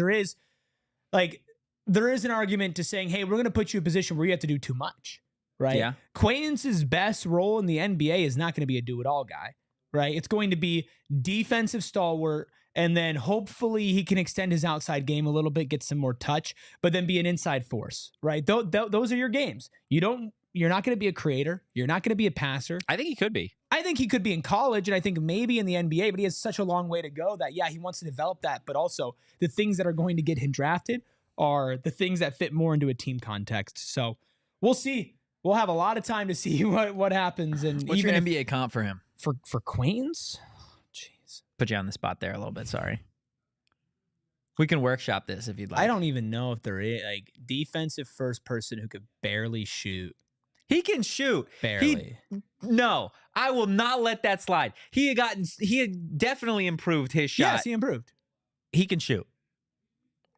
[SPEAKER 2] there is an argument to saying, hey, we're going to put you in a position where you have to do too much, right?
[SPEAKER 1] Yeah.
[SPEAKER 2] Quaintance's best role in the NBA is not going to be a do-it-all guy, right? It's going to be defensive stalwart, and then hopefully he can extend his outside game a little bit, get some more touch, but then be an inside force, right? Those are your games. You're not going to be a creator. You're not going to be a passer.
[SPEAKER 1] I think he could be.
[SPEAKER 2] I think he could be in college, and I think maybe in the NBA, but he has such a long way to go that, yeah, he wants to develop that, but also the things that are going to get him drafted are the things that fit more into a team context. So we'll see. We'll have a lot of time to see what happens. And
[SPEAKER 1] What's
[SPEAKER 2] even
[SPEAKER 1] your NBA comp for him?
[SPEAKER 2] for Quaintance, jeez,
[SPEAKER 1] Put you on the spot there a little bit. Sorry. We can workshop this if you'd like.
[SPEAKER 2] I don't even know if there is like defensive first person who could barely shoot.
[SPEAKER 1] He can shoot.
[SPEAKER 2] Barely.
[SPEAKER 1] No, I will not let that slide. He had definitely improved his shot.
[SPEAKER 2] Yes, he improved.
[SPEAKER 1] He can shoot.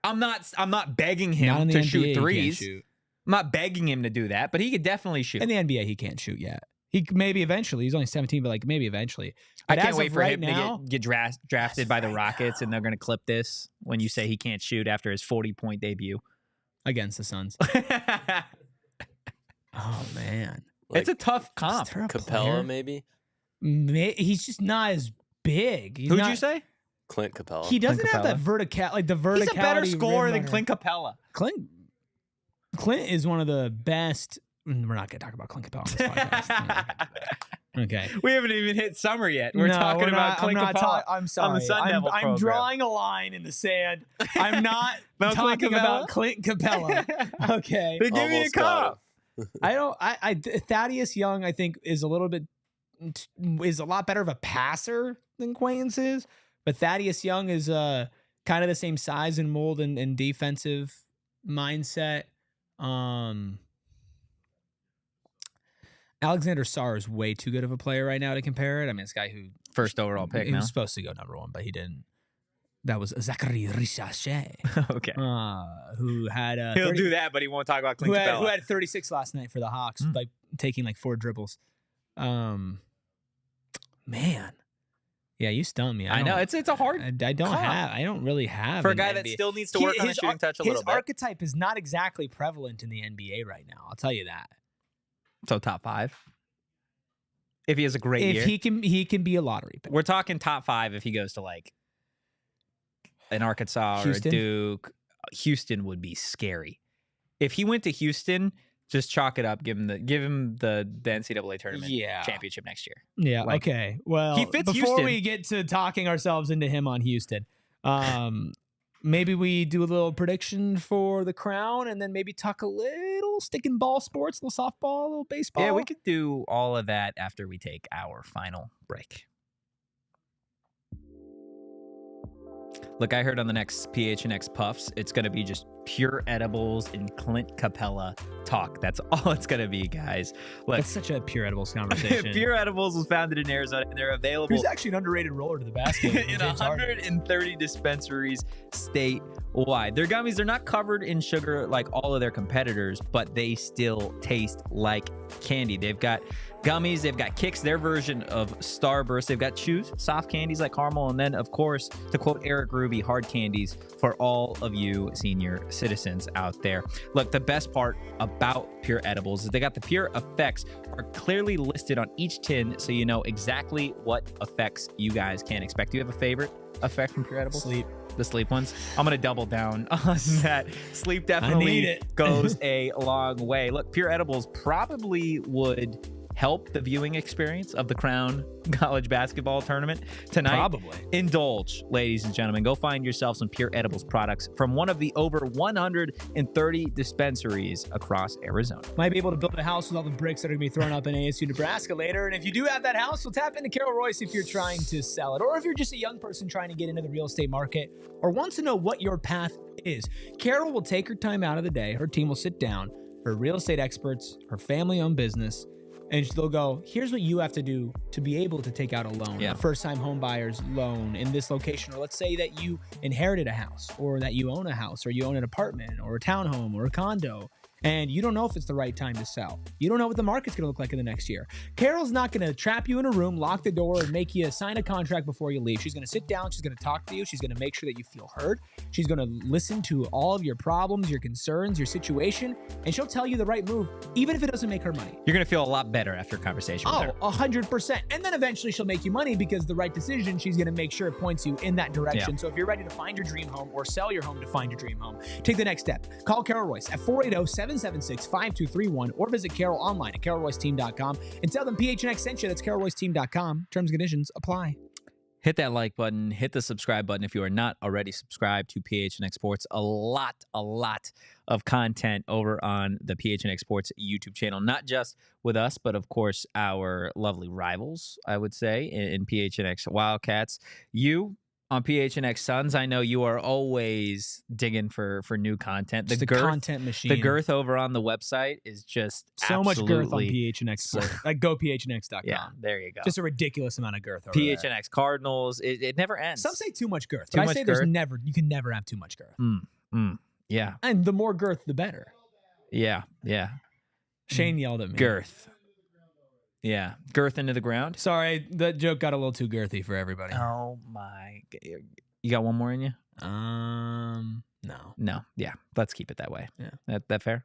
[SPEAKER 1] I'm not begging him
[SPEAKER 2] Not in the
[SPEAKER 1] to
[SPEAKER 2] NBA,
[SPEAKER 1] shoot
[SPEAKER 2] he can't
[SPEAKER 1] threes.
[SPEAKER 2] shoot.
[SPEAKER 1] I'm not begging him to do that, but he could definitely shoot.
[SPEAKER 2] In the NBA, he can't shoot yet. He maybe eventually. He's only 17, but like maybe eventually.
[SPEAKER 1] I
[SPEAKER 2] But
[SPEAKER 1] can't
[SPEAKER 2] as
[SPEAKER 1] wait
[SPEAKER 2] of
[SPEAKER 1] for
[SPEAKER 2] right
[SPEAKER 1] him
[SPEAKER 2] now,
[SPEAKER 1] to get drafted by the
[SPEAKER 2] right
[SPEAKER 1] Rockets,
[SPEAKER 2] now.
[SPEAKER 1] and they're going to clip this when you say he can't shoot after his 40-point debut.
[SPEAKER 2] against the Suns. Oh man,
[SPEAKER 1] It's a tough comp.
[SPEAKER 2] Is there a
[SPEAKER 3] Capella,
[SPEAKER 2] player?
[SPEAKER 3] maybe?
[SPEAKER 2] He's just not as big. He's
[SPEAKER 1] Who'd
[SPEAKER 2] not-
[SPEAKER 1] you say?
[SPEAKER 3] Clint Capella.
[SPEAKER 2] He doesn't
[SPEAKER 1] Clint
[SPEAKER 2] have that the verticality.
[SPEAKER 1] He's a better scorer
[SPEAKER 2] rim
[SPEAKER 1] than
[SPEAKER 2] runner.
[SPEAKER 1] Clint Capella.
[SPEAKER 2] Clint is one of the best. We're not going to talk about Clint Capella on this podcast. Okay.
[SPEAKER 1] We haven't even hit summer yet. We're
[SPEAKER 2] No,
[SPEAKER 1] talking
[SPEAKER 2] we're
[SPEAKER 1] about
[SPEAKER 2] not-
[SPEAKER 1] Clint
[SPEAKER 2] I'm not
[SPEAKER 1] Capella.
[SPEAKER 2] I'm sorry.
[SPEAKER 1] Sun Devil
[SPEAKER 2] I'm
[SPEAKER 1] program.
[SPEAKER 2] drawing a line in the sand. I'm not
[SPEAKER 1] About Clint
[SPEAKER 2] talking
[SPEAKER 1] Capella?
[SPEAKER 2] about Clint Capella. Okay.
[SPEAKER 1] Then give me a
[SPEAKER 3] Almost got
[SPEAKER 1] comp.
[SPEAKER 2] I Thaddeus Young, I think, is a lot better of a passer than Quaintance is, but Thaddeus Young is kind of the same size and mold and defensive mindset. Alexander Sarr is way too good of a player right now to compare it. I mean, this guy who
[SPEAKER 1] First overall pick
[SPEAKER 2] he
[SPEAKER 1] now.
[SPEAKER 2] was supposed to go number 1, but he didn't. That was Zachary Richachet,
[SPEAKER 1] Okay.
[SPEAKER 2] who had
[SPEAKER 1] He'll
[SPEAKER 2] 30
[SPEAKER 1] do that, but he won't talk about Clint
[SPEAKER 2] who had,
[SPEAKER 1] Capella.
[SPEAKER 2] who had 36 last night for the Hawks, like taking like 4 dribbles. Man, yeah, you stunned me.
[SPEAKER 1] I know it's a hard
[SPEAKER 2] I don't
[SPEAKER 1] comp.
[SPEAKER 2] have. I don't really have
[SPEAKER 1] for a
[SPEAKER 2] an
[SPEAKER 1] guy that
[SPEAKER 2] NBA.
[SPEAKER 1] still needs to work on his shooting touch a little
[SPEAKER 2] His
[SPEAKER 1] bit.
[SPEAKER 2] archetype is not exactly prevalent in the NBA right now. I'll tell you that.
[SPEAKER 1] So top 5. If he has a great year.
[SPEAKER 2] If he can be a lottery pick.
[SPEAKER 1] We're talking top 5 if he goes to like an Arkansas
[SPEAKER 2] Houston?
[SPEAKER 1] or a Duke. Houston would be scary. If he went to Houston, just chalk it up. Give him the NCAA tournament championship next year.
[SPEAKER 2] Yeah.
[SPEAKER 1] Like,
[SPEAKER 2] okay. Well,
[SPEAKER 1] he fits
[SPEAKER 2] before
[SPEAKER 1] Houston.
[SPEAKER 2] we get to talking ourselves into him on Houston, maybe we do a little prediction for the crown, and then maybe talk a little sticking ball sports, a little softball, a little baseball.
[SPEAKER 1] Yeah, we could do all of that after we take our final break. Look, I heard on the next PHNX Puffs, it's going to be just pure edibles and Clint Capella talk. That's all it's going to be, guys. Look,
[SPEAKER 2] That's such a pure edibles conversation.
[SPEAKER 1] Pure Edibles was founded in Arizona, and they're available
[SPEAKER 2] Who's actually an underrated roller to the basket?
[SPEAKER 1] in 130 dispensaries statewide. Their gummies, they're not covered in sugar like all of their competitors, but they still taste like candy. They've got gummies, they've got kicks, their version of Starburst. They've got chews, soft candies like caramel, and then, of course, to quote Erik Ruby, hard candies for all of you senior citizens out there. Look, the best part about Pure Edibles is they got the Pure effects are clearly listed on each tin, so you know exactly what effects you guys can expect. Do you have a favorite effect from Pure Edibles?
[SPEAKER 2] Sleep.
[SPEAKER 1] The sleep ones. I'm going to double down on that. Sleep
[SPEAKER 2] need
[SPEAKER 1] definitely
[SPEAKER 2] it.
[SPEAKER 1] goes a long way. Look, Pure Edibles probably would help the viewing experience of the Crown College Basketball Tournament tonight.
[SPEAKER 2] Probably.
[SPEAKER 1] Indulge, ladies and gentlemen. Go find yourself some Pure Edibles products from one of the over 130 dispensaries across Arizona.
[SPEAKER 2] Might be able to build a house with all the bricks that are going to be thrown up in ASU Nebraska later. And if you do have that house, we'll tap into Carol Royse if you're trying to sell it, or if you're just a young person trying to get into the real estate market or wants to know what your path is. Carol will take her time out of the day. Her team will sit down, her real estate experts, her family-owned business, and they'll go, here's what you have to do to be able to take out a loan, a first-time home buyer's loan in this location. Or let's say that you inherited a house, or that you own a house, or you own an apartment, or a townhome, or a condo, and you don't know if it's the right time to sell. You don't know what the market's going to look like in the next year. Carol's not going to trap you in a room, lock the door, and make you sign a contract before you leave. She's going to sit down. She's going to talk to you. She's going to make sure that you feel heard. She's going to listen to all of your problems, your concerns, your situation, and she'll tell you the right move, even if it doesn't make her money.
[SPEAKER 1] You're going to feel a lot better after a conversation with her.
[SPEAKER 2] 100%. And then eventually she'll make you money because the right decision, she's going to make sure it points you in that direction.
[SPEAKER 1] Yeah.
[SPEAKER 2] So if you're ready to find your dream home or sell your home to find your dream home, take the next step. Call Carol Royse at 480-776-5231 or visit Carol online at carolroyseteam.com and tell them PHNX sent you. That's carolroyseteam.com. Terms and conditions apply.
[SPEAKER 1] Hit that like button, hit the subscribe button if you are not already subscribed to PHNX Sports. A lot of content over on the PHNX Sports YouTube channel, not just with us, but of course our lovely rivals, I would say, in PHNX Wildcats. You on PHNX Suns, I know you are always digging for new content.
[SPEAKER 2] The content machine.
[SPEAKER 1] The girth over on the website is just
[SPEAKER 2] so much girth on
[SPEAKER 1] absolutely-
[SPEAKER 2] PHNX Sports. Like go PHNX.com.
[SPEAKER 1] Yeah, there you go.
[SPEAKER 2] Just a ridiculous amount of girth over there.
[SPEAKER 1] PHNX Cardinals, it never ends.
[SPEAKER 2] Some say too much girth.
[SPEAKER 1] Too
[SPEAKER 2] But I
[SPEAKER 1] much
[SPEAKER 2] say
[SPEAKER 1] girth?
[SPEAKER 2] you can never have too much girth.
[SPEAKER 1] Yeah,
[SPEAKER 2] And the more girth, the better.
[SPEAKER 1] yeah.
[SPEAKER 2] Shane yelled at me.
[SPEAKER 1] Girth. Yeah, girth into the ground.
[SPEAKER 2] Sorry, that joke got a little too girthy for everybody.
[SPEAKER 1] Oh my! You got one more in you?
[SPEAKER 2] No.
[SPEAKER 1] No. Yeah, let's keep it that way.
[SPEAKER 2] Yeah.
[SPEAKER 1] That fair?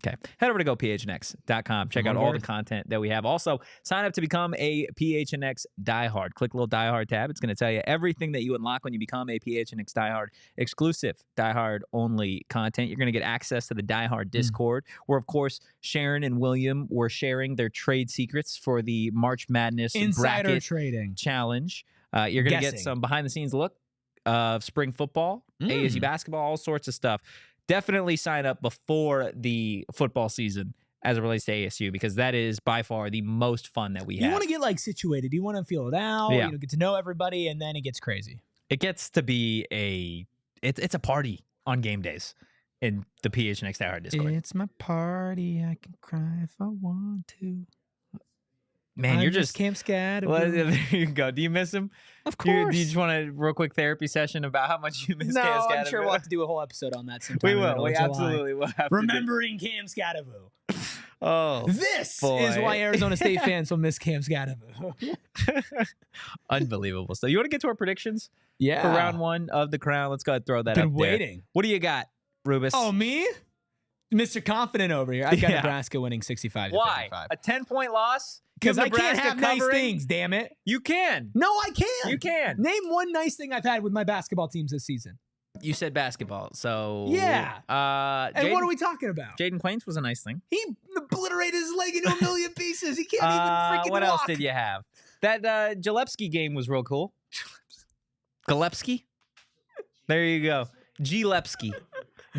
[SPEAKER 1] Okay. Head over to gophnx.com. Check out all the content that we have. Also, sign up to become a PHNX diehard. Click the little diehard tab. It's going to tell you everything that you unlock when you become a PHNX diehard. Exclusive diehard only content. You're going to get access to the diehard Discord, where, of course, Sharon and William were sharing their trade secrets for the March Madness
[SPEAKER 2] Insider
[SPEAKER 1] bracket
[SPEAKER 2] trading.
[SPEAKER 1] challenge. You're going to get
[SPEAKER 2] Guessing.
[SPEAKER 1] some behind-the-scenes look of spring football, ASU basketball, all sorts of stuff. Definitely sign up before the football season as it relates to ASU, because that is by far the most fun that we have.
[SPEAKER 2] You want to get like situated. You want to feel it out.
[SPEAKER 1] Yeah.
[SPEAKER 2] You know, get to know everybody, and then it gets crazy.
[SPEAKER 1] It gets to be it's a party on game days in the PHNX Diehard Discord.
[SPEAKER 2] It's my party. I can cry if I want to.
[SPEAKER 1] Man, you're just
[SPEAKER 2] Camp Scat.
[SPEAKER 1] Well, there you go. Do you miss him?
[SPEAKER 2] Of
[SPEAKER 1] Do
[SPEAKER 2] course.
[SPEAKER 1] you just want a real quick therapy session about how much you miss
[SPEAKER 2] No,
[SPEAKER 1] Cam
[SPEAKER 2] I'm sure
[SPEAKER 1] Scatterville?
[SPEAKER 2] we'll have to do a whole episode on that sometime.
[SPEAKER 1] We
[SPEAKER 2] in the
[SPEAKER 1] will.
[SPEAKER 2] middle
[SPEAKER 1] We
[SPEAKER 2] of July.
[SPEAKER 1] absolutely will have to
[SPEAKER 2] Remembering Cam Scatterville.
[SPEAKER 1] do- Oh,
[SPEAKER 2] This
[SPEAKER 1] boy.
[SPEAKER 2] is why Arizona State fans will miss Cam Scatterville.
[SPEAKER 1] unbelievable. So you want to get to our predictions
[SPEAKER 2] Yeah.
[SPEAKER 1] for round one of the crown? Let's go ahead and throw that
[SPEAKER 2] Been
[SPEAKER 1] up there.
[SPEAKER 2] waiting.
[SPEAKER 1] What do you got, Rubus?
[SPEAKER 2] Oh, me? Mr. Confident over here. I got
[SPEAKER 1] Yeah.
[SPEAKER 2] Nebraska winning 65
[SPEAKER 1] Why?
[SPEAKER 2] to 55.
[SPEAKER 1] A 10-point loss?
[SPEAKER 2] Because
[SPEAKER 1] Give
[SPEAKER 2] I can't
[SPEAKER 1] Nebraska
[SPEAKER 2] have nice
[SPEAKER 1] covering?
[SPEAKER 2] things, damn it.
[SPEAKER 1] You can.
[SPEAKER 2] No, I can't.
[SPEAKER 1] You can.
[SPEAKER 2] Name one nice thing I've had with my basketball teams this season.
[SPEAKER 1] You said basketball, so
[SPEAKER 2] Yeah. And what are
[SPEAKER 1] Jayden-
[SPEAKER 2] we talking about?
[SPEAKER 1] Jayden Quaintance was a nice thing.
[SPEAKER 2] He obliterated his leg into a million pieces. He can't even freaking
[SPEAKER 1] What
[SPEAKER 2] walk.
[SPEAKER 1] else did you have? That Gillespie game was real cool. Gillespie? There you go. Gillespie.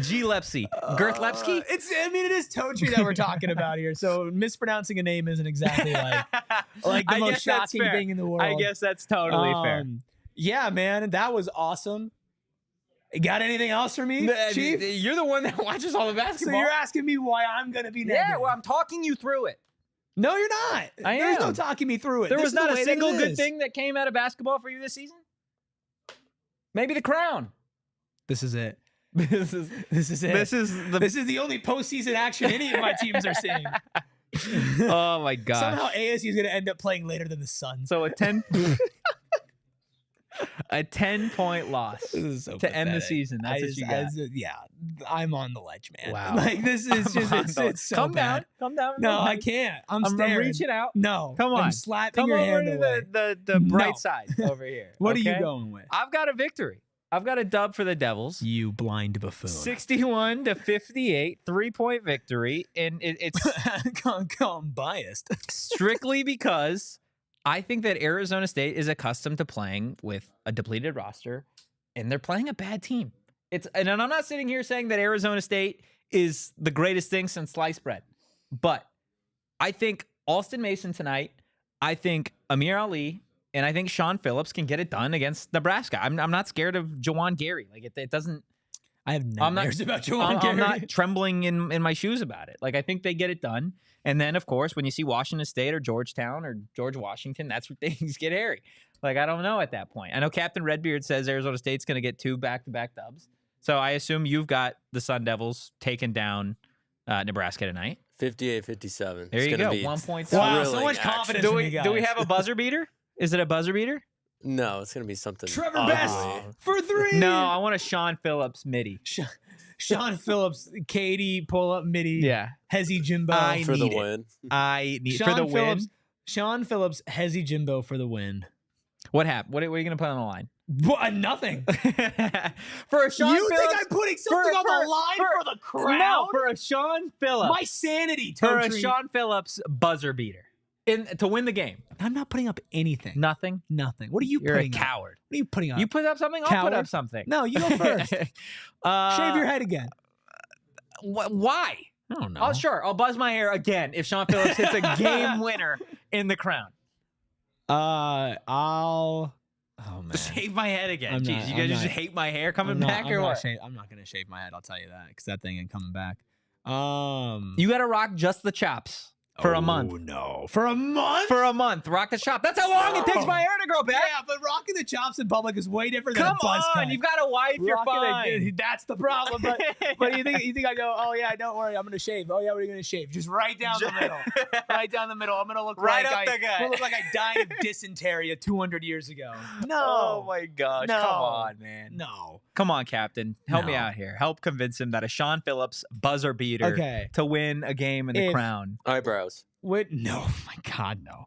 [SPEAKER 1] Gillespie. Girthlepsky?
[SPEAKER 2] It is Totri that we're talking about here. So mispronouncing a name isn't exactly like the
[SPEAKER 1] I
[SPEAKER 2] most
[SPEAKER 1] guess that's
[SPEAKER 2] shocking
[SPEAKER 1] fair.
[SPEAKER 2] thing in the world.
[SPEAKER 1] I guess that's totally fair.
[SPEAKER 2] Yeah, man, that was awesome. Got anything else for me, Chief?
[SPEAKER 1] You're the one that watches all the
[SPEAKER 2] So
[SPEAKER 1] basketball.
[SPEAKER 2] you're asking me why I'm going to be negative?
[SPEAKER 1] Yeah, well, I'm talking you through it.
[SPEAKER 2] No, you're not.
[SPEAKER 1] I
[SPEAKER 2] There's no
[SPEAKER 1] am.
[SPEAKER 2] talking me through it.
[SPEAKER 1] There
[SPEAKER 2] This
[SPEAKER 1] was
[SPEAKER 2] is the
[SPEAKER 1] not a
[SPEAKER 2] way that
[SPEAKER 1] single
[SPEAKER 2] it
[SPEAKER 1] good
[SPEAKER 2] is.
[SPEAKER 1] thing that came out of basketball for you this season? Maybe the crown.
[SPEAKER 2] This is it.
[SPEAKER 1] This is
[SPEAKER 2] This is it.
[SPEAKER 1] this is the
[SPEAKER 2] This is the only postseason action any of my teams are seeing.
[SPEAKER 1] Oh my gosh.
[SPEAKER 2] Somehow ASU is going to end up playing later than the Suns.
[SPEAKER 1] So a 10-point loss
[SPEAKER 2] This is so
[SPEAKER 1] to end the
[SPEAKER 2] pathetic.
[SPEAKER 1] season. That's what you got.
[SPEAKER 2] Yeah, I'm on the ledge, man.
[SPEAKER 1] Wow.
[SPEAKER 2] Like this is just it's so
[SPEAKER 1] Calm
[SPEAKER 2] bad.
[SPEAKER 1] down. Calm down.
[SPEAKER 2] No, I can't. I'm
[SPEAKER 1] I'm
[SPEAKER 2] staring.
[SPEAKER 1] reaching out.
[SPEAKER 2] No,
[SPEAKER 1] Come on.
[SPEAKER 2] I'm slapping
[SPEAKER 1] Come
[SPEAKER 2] your
[SPEAKER 1] over
[SPEAKER 2] hand
[SPEAKER 1] to
[SPEAKER 2] away.
[SPEAKER 1] the bright
[SPEAKER 2] No.
[SPEAKER 1] side over here.
[SPEAKER 2] What are
[SPEAKER 1] okay?
[SPEAKER 2] you going with?
[SPEAKER 1] I've got a victory. I've got a dub for the Devils.
[SPEAKER 2] You blind buffoon.
[SPEAKER 1] 61 to 58, 3-point victory, and it's
[SPEAKER 2] I'm biased.
[SPEAKER 1] strictly because I think that Arizona State is accustomed to playing with a depleted roster, and they're playing a bad team. And I'm not sitting here saying that Arizona State is the greatest thing since sliced bread, but I think Alston Mason tonight, I think Amir Ali, and I think Sean Phillips can get it done against Nebraska. I'm not scared of Jawan Gary. Like it doesn't.
[SPEAKER 2] I have nightmares about Jawan
[SPEAKER 1] I'm not
[SPEAKER 2] Gary.
[SPEAKER 1] trembling in my shoes about it. Like I think they get it done. And then of course when you see Washington State or Georgetown or George Washington, that's where things get hairy. Like I don't know at that point. I know Captain Redbeard says Arizona State's going to get 2 back-to-back dubs. So I assume you've got the Sun Devils taking down Nebraska tonight.
[SPEAKER 3] 58-57.
[SPEAKER 1] There
[SPEAKER 3] It's
[SPEAKER 1] you
[SPEAKER 3] gonna
[SPEAKER 1] go.
[SPEAKER 3] be
[SPEAKER 1] 1 point.
[SPEAKER 2] Wow, so
[SPEAKER 3] thrilling
[SPEAKER 2] much
[SPEAKER 3] action.
[SPEAKER 2] confidence.
[SPEAKER 1] Do
[SPEAKER 2] from
[SPEAKER 1] we
[SPEAKER 2] you
[SPEAKER 1] do we
[SPEAKER 2] guys.
[SPEAKER 1] have a buzzer beater? Is it a buzzer beater?
[SPEAKER 3] No, it's gonna be something.
[SPEAKER 2] Trevor
[SPEAKER 3] ugly.
[SPEAKER 2] Best for 3.
[SPEAKER 1] No, I want a Sean Phillips midi.
[SPEAKER 2] Sean Phillips, Katie, pull up midi.
[SPEAKER 1] Yeah.
[SPEAKER 2] Hezzy Jimbo.
[SPEAKER 1] I
[SPEAKER 3] for the
[SPEAKER 1] need it.
[SPEAKER 3] win.
[SPEAKER 1] I need
[SPEAKER 2] Sean
[SPEAKER 1] for the win.
[SPEAKER 2] Phillips, Sean Phillips, Hezzy Jimbo for the win.
[SPEAKER 1] What happened? What are you going to put on the line?
[SPEAKER 2] Nothing.
[SPEAKER 1] For a Sean
[SPEAKER 2] You
[SPEAKER 1] Phillips?
[SPEAKER 2] think I'm putting something on the line for the crowd?
[SPEAKER 1] No, for a Sean Phillips.
[SPEAKER 2] My sanity,
[SPEAKER 1] For a
[SPEAKER 2] Totri.
[SPEAKER 1] Sean Phillips buzzer beater. to win the game.
[SPEAKER 2] I'm not putting up anything.
[SPEAKER 1] Nothing.
[SPEAKER 2] Nothing. What are you
[SPEAKER 1] You're
[SPEAKER 2] putting
[SPEAKER 1] a
[SPEAKER 2] up?
[SPEAKER 1] coward.
[SPEAKER 2] What are you putting up?
[SPEAKER 1] You put up something. I'll put
[SPEAKER 2] Coward?
[SPEAKER 1] up something.
[SPEAKER 2] No, you go first. Shave your head again.
[SPEAKER 1] Why?
[SPEAKER 2] I don't know.
[SPEAKER 1] Oh, sure. I'll buzz my hair again if Sean Phillips hits a game winner in the Crown.
[SPEAKER 2] I'll. Oh man.
[SPEAKER 1] Shave my head again.
[SPEAKER 2] I'm
[SPEAKER 1] Jeez,
[SPEAKER 2] not-
[SPEAKER 1] you
[SPEAKER 2] I'm
[SPEAKER 1] guys just
[SPEAKER 2] not-
[SPEAKER 1] hate my hair coming
[SPEAKER 2] I'm not-
[SPEAKER 1] back or what?
[SPEAKER 2] I'm not gonna shave my head. I'll tell you that because that thing ain't coming back.
[SPEAKER 1] You got to rock just the chops for a month.
[SPEAKER 2] Oh no, for a month.
[SPEAKER 1] For a month, rock the chop. That's how long it takes my hair to grow back.
[SPEAKER 2] Yeah, but rocking the chops in public is way different than
[SPEAKER 1] Come
[SPEAKER 2] a buzz
[SPEAKER 1] on,
[SPEAKER 2] cut.
[SPEAKER 1] you've got a wife. You're
[SPEAKER 2] Rocking
[SPEAKER 1] fine.
[SPEAKER 2] that's the problem. But you think I go? Oh yeah, don't worry, I'm gonna shave. Oh yeah, what are you gonna shave? Just right down the middle. Right down the middle. I'm gonna look
[SPEAKER 1] Right
[SPEAKER 2] like
[SPEAKER 1] up the
[SPEAKER 2] I'm
[SPEAKER 1] gut.
[SPEAKER 2] gonna look like I died of dysentery 200 years ago. No.
[SPEAKER 1] Oh my gosh!
[SPEAKER 2] No.
[SPEAKER 1] Come on, man.
[SPEAKER 2] No.
[SPEAKER 1] Come on, Captain. Help me
[SPEAKER 2] No.
[SPEAKER 1] out here. Help convince him that a Sean Phillips buzzer beater
[SPEAKER 2] Okay.
[SPEAKER 1] to win a game in the
[SPEAKER 2] If-
[SPEAKER 1] Crown.
[SPEAKER 3] Eyebrows.
[SPEAKER 2] What? No. Oh my God, no.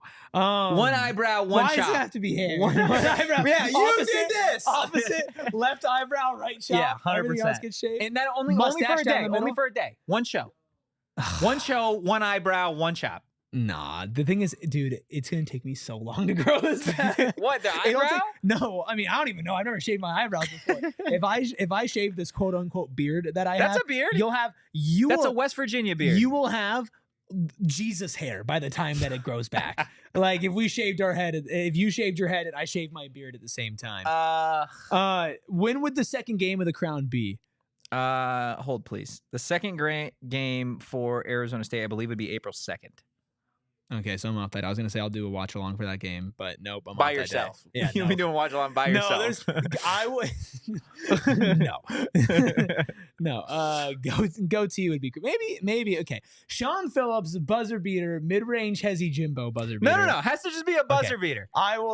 [SPEAKER 1] One eyebrow, one
[SPEAKER 2] why
[SPEAKER 1] chop.
[SPEAKER 2] does it have to be hair?
[SPEAKER 1] One
[SPEAKER 2] eyebrow.
[SPEAKER 1] Yeah, you
[SPEAKER 2] Opposite-
[SPEAKER 1] did this.
[SPEAKER 2] Opposite left eyebrow, right chop.
[SPEAKER 1] Yeah, 100%.
[SPEAKER 2] Everything else gets shaved.
[SPEAKER 1] And that only
[SPEAKER 2] Mustache
[SPEAKER 1] for a
[SPEAKER 2] down
[SPEAKER 1] day.
[SPEAKER 2] the middle?
[SPEAKER 1] Only for a day. One show. One show, one eyebrow, one chop.
[SPEAKER 2] Nah, the thing is, dude, it's gonna take me so long to grow this back.
[SPEAKER 1] What, the
[SPEAKER 2] It don't
[SPEAKER 1] eyebrow?
[SPEAKER 2] no, I mean I don't even know. I've never shaved my eyebrows before. if I shave this quote unquote beard that I
[SPEAKER 1] That's
[SPEAKER 2] have,
[SPEAKER 1] a beard?
[SPEAKER 2] That's
[SPEAKER 1] a West Virginia beard.
[SPEAKER 2] You will have Jesus hair by the time that it grows back. Like if we shaved our head, if you shaved your head and I shaved my beard at the same time. When would the second game of the Crown be?
[SPEAKER 1] Hold please. The second game for Arizona State, I believe, would be April 2nd.
[SPEAKER 2] Okay, so I'm off that. I was gonna say I'll do a watch along for that game, but nope. I'm
[SPEAKER 1] By
[SPEAKER 2] off that
[SPEAKER 1] yourself.
[SPEAKER 2] day. Yeah,
[SPEAKER 1] You'll
[SPEAKER 2] no.
[SPEAKER 1] be doing watch along by yourself.
[SPEAKER 2] I would. No. Goatee would be maybe okay. Sean Phillips buzzer beater, mid range Hezzy Jimbo buzzer beater.
[SPEAKER 1] No. It has to just be a buzzer beater.
[SPEAKER 2] I'll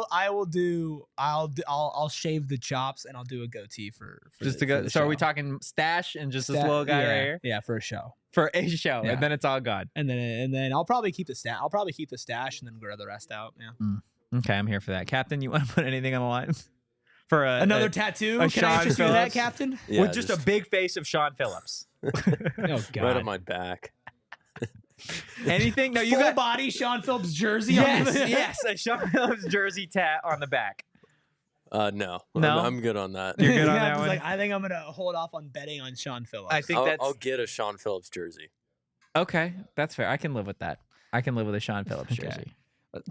[SPEAKER 2] shave the chops and I'll do a goatee for
[SPEAKER 1] Just
[SPEAKER 2] the,
[SPEAKER 1] to
[SPEAKER 2] for
[SPEAKER 1] go.
[SPEAKER 2] the
[SPEAKER 1] So are we
[SPEAKER 2] show.
[SPEAKER 1] talking stash and just this little guy
[SPEAKER 2] yeah,
[SPEAKER 1] right here
[SPEAKER 2] Yeah, for a show.
[SPEAKER 1] for a show,
[SPEAKER 2] Yeah.
[SPEAKER 1] and then it's all gone.
[SPEAKER 2] And then I'll probably keep the stash. I'll probably keep the stash and then grow the rest out. Yeah.
[SPEAKER 1] Okay, I'm here for that. Captain, you want to put anything on the line for
[SPEAKER 2] Another tattoo?
[SPEAKER 1] a
[SPEAKER 2] Can I
[SPEAKER 1] Sean
[SPEAKER 2] interest you in that,
[SPEAKER 1] Phillips?
[SPEAKER 2] Captain?
[SPEAKER 3] Yeah,
[SPEAKER 1] with just a big face of Sean Phillips?
[SPEAKER 2] Oh God.
[SPEAKER 3] right on my back.
[SPEAKER 1] Anything? No, you
[SPEAKER 2] Full
[SPEAKER 1] got
[SPEAKER 2] body Sean Phillips jersey. on
[SPEAKER 1] yes,
[SPEAKER 2] the-
[SPEAKER 1] yes, a Sean Phillips jersey tat on the back.
[SPEAKER 3] No.
[SPEAKER 1] No?
[SPEAKER 3] I'm good on that.
[SPEAKER 1] You're good on
[SPEAKER 2] Yeah,
[SPEAKER 1] that
[SPEAKER 2] I was
[SPEAKER 1] one?
[SPEAKER 2] like, I think I'm gonna hold off on betting on Sean Phillips.
[SPEAKER 1] I think
[SPEAKER 3] I'll get a Sean Phillips jersey.
[SPEAKER 1] Okay, that's fair. I can live with that. I can live with a Sean Phillips
[SPEAKER 2] Okay.
[SPEAKER 1] jersey.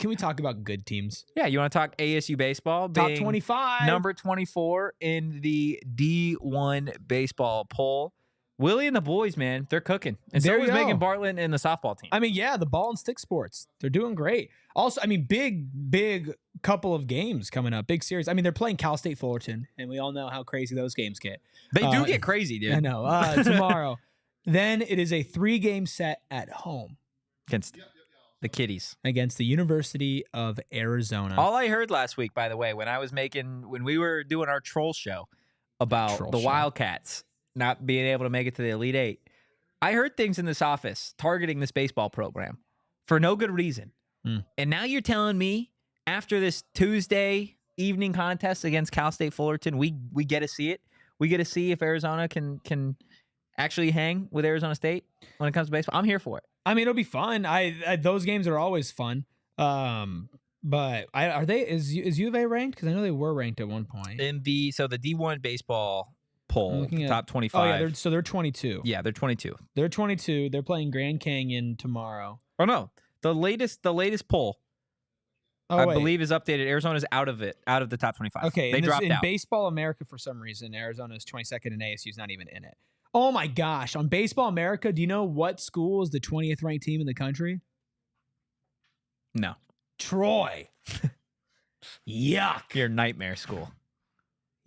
[SPEAKER 2] Can we talk about good teams?
[SPEAKER 1] Yeah, you want to talk ASU baseball?
[SPEAKER 2] Top
[SPEAKER 1] being
[SPEAKER 2] 25.
[SPEAKER 1] number 24 in the D1 baseball poll. Willie and the boys, man, they're cooking. And so
[SPEAKER 2] There
[SPEAKER 1] was
[SPEAKER 2] you
[SPEAKER 1] Megan
[SPEAKER 2] go.
[SPEAKER 1] Bartlett and the softball team.
[SPEAKER 2] I mean, yeah, the ball and stick sports. They're doing great. Also, I mean, big couple of games coming up. Big series. I mean, they're playing Cal State Fullerton, and we all know how crazy those games get.
[SPEAKER 1] They do
[SPEAKER 2] Uh,
[SPEAKER 1] get crazy, dude.
[SPEAKER 2] I know. Tomorrow. Then it is a 3-game set at home
[SPEAKER 1] Against the Kitties.
[SPEAKER 2] against the University of Arizona.
[SPEAKER 1] All I heard last week, by the way, when we were doing our troll show about
[SPEAKER 2] Troll
[SPEAKER 1] the
[SPEAKER 2] show.
[SPEAKER 1] Wildcats not being able to make it to the Elite Eight, I heard things in this office targeting this baseball program for no good reason.
[SPEAKER 2] Hmm.
[SPEAKER 1] And now you're telling me after this Tuesday evening contest against Cal State Fullerton, we get to see it. We get to see if Arizona can actually hang with Arizona State when it comes to baseball. I'm here for it.
[SPEAKER 2] I mean, it'll be fun. I those games are always fun. But is U of A ranked? Because I know they were ranked at one point.
[SPEAKER 1] In the D1 baseball
[SPEAKER 2] I'm
[SPEAKER 1] poll,
[SPEAKER 2] looking at-
[SPEAKER 1] top 25.
[SPEAKER 2] Oh yeah, they're 22.
[SPEAKER 1] Yeah, they're 22.
[SPEAKER 2] They're 22. They're playing Grand Canyon tomorrow.
[SPEAKER 1] Oh no, the latest poll
[SPEAKER 2] Oh,
[SPEAKER 1] I
[SPEAKER 2] wait.
[SPEAKER 1] believe is updated. Arizona's out of the top 25.
[SPEAKER 2] Okay,
[SPEAKER 1] they dropped
[SPEAKER 2] in
[SPEAKER 1] out.
[SPEAKER 2] Baseball America, for some reason, Arizona is 22nd and ASU's not even in it. Oh my gosh! On Baseball America, do you know what school is the 20th ranked team in the country?
[SPEAKER 1] No,
[SPEAKER 2] Troy. Yuck.
[SPEAKER 1] your nightmare school.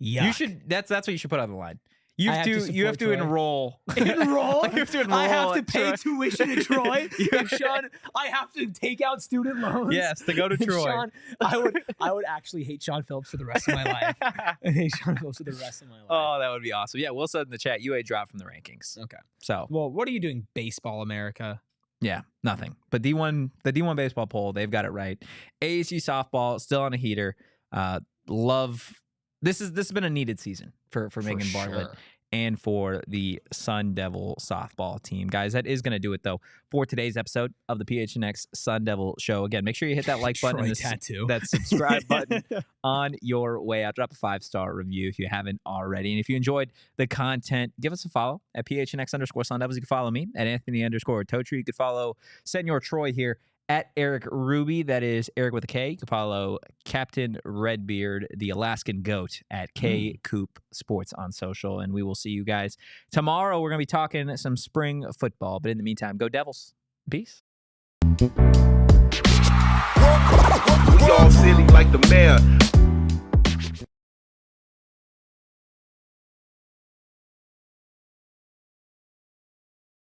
[SPEAKER 2] Yuck.
[SPEAKER 1] You should. That's what you should put on the line. You
[SPEAKER 2] I
[SPEAKER 1] have
[SPEAKER 2] have
[SPEAKER 1] to.
[SPEAKER 2] to
[SPEAKER 1] You have to
[SPEAKER 2] support Troy.
[SPEAKER 1] enroll.
[SPEAKER 2] Enroll?
[SPEAKER 1] You have to enroll.
[SPEAKER 2] I have to
[SPEAKER 1] at
[SPEAKER 2] pay
[SPEAKER 1] Troy.
[SPEAKER 2] tuition at Troy.
[SPEAKER 1] You
[SPEAKER 2] If Sean, I have to take out student loans.
[SPEAKER 1] Yes, to go to
[SPEAKER 2] If
[SPEAKER 1] Troy.
[SPEAKER 2] Sean, I would actually hate Sean Phillips for the rest of my life. I hate Sean Phillips for the rest of my life.
[SPEAKER 1] Oh, that would be awesome. Yeah, Will said in the chat, UA dropped from the rankings.
[SPEAKER 2] Okay.
[SPEAKER 1] So
[SPEAKER 2] Well, what are you doing, Baseball America?
[SPEAKER 1] yeah, nothing. But the D1 baseball poll, they've got it right. ASU softball still on a heater. Love. This has been a needed season for Megan Bartlett.
[SPEAKER 2] sure.
[SPEAKER 1] and for the Sun Devil softball team. Guys, that is going to do it, though, for today's episode of the PHNX Sun Devil Show. Again, make sure you hit that like button and that subscribe button on your way out. Drop a 5-star review if you haven't already. And if you enjoyed the content, give us a follow at PHNX_Sun Devils. You can follow me at Anthony_Totri. You could follow Senor Troy here at Erik Ruby. That is Erik with a K. You can follow Captain Redbeard, the Alaskan Goat, at K Coop Sports on social. And we will see you guys tomorrow. We're going to be talking some spring football. But in the meantime, go Devils. Peace.
[SPEAKER 4] We all silly like the mayor.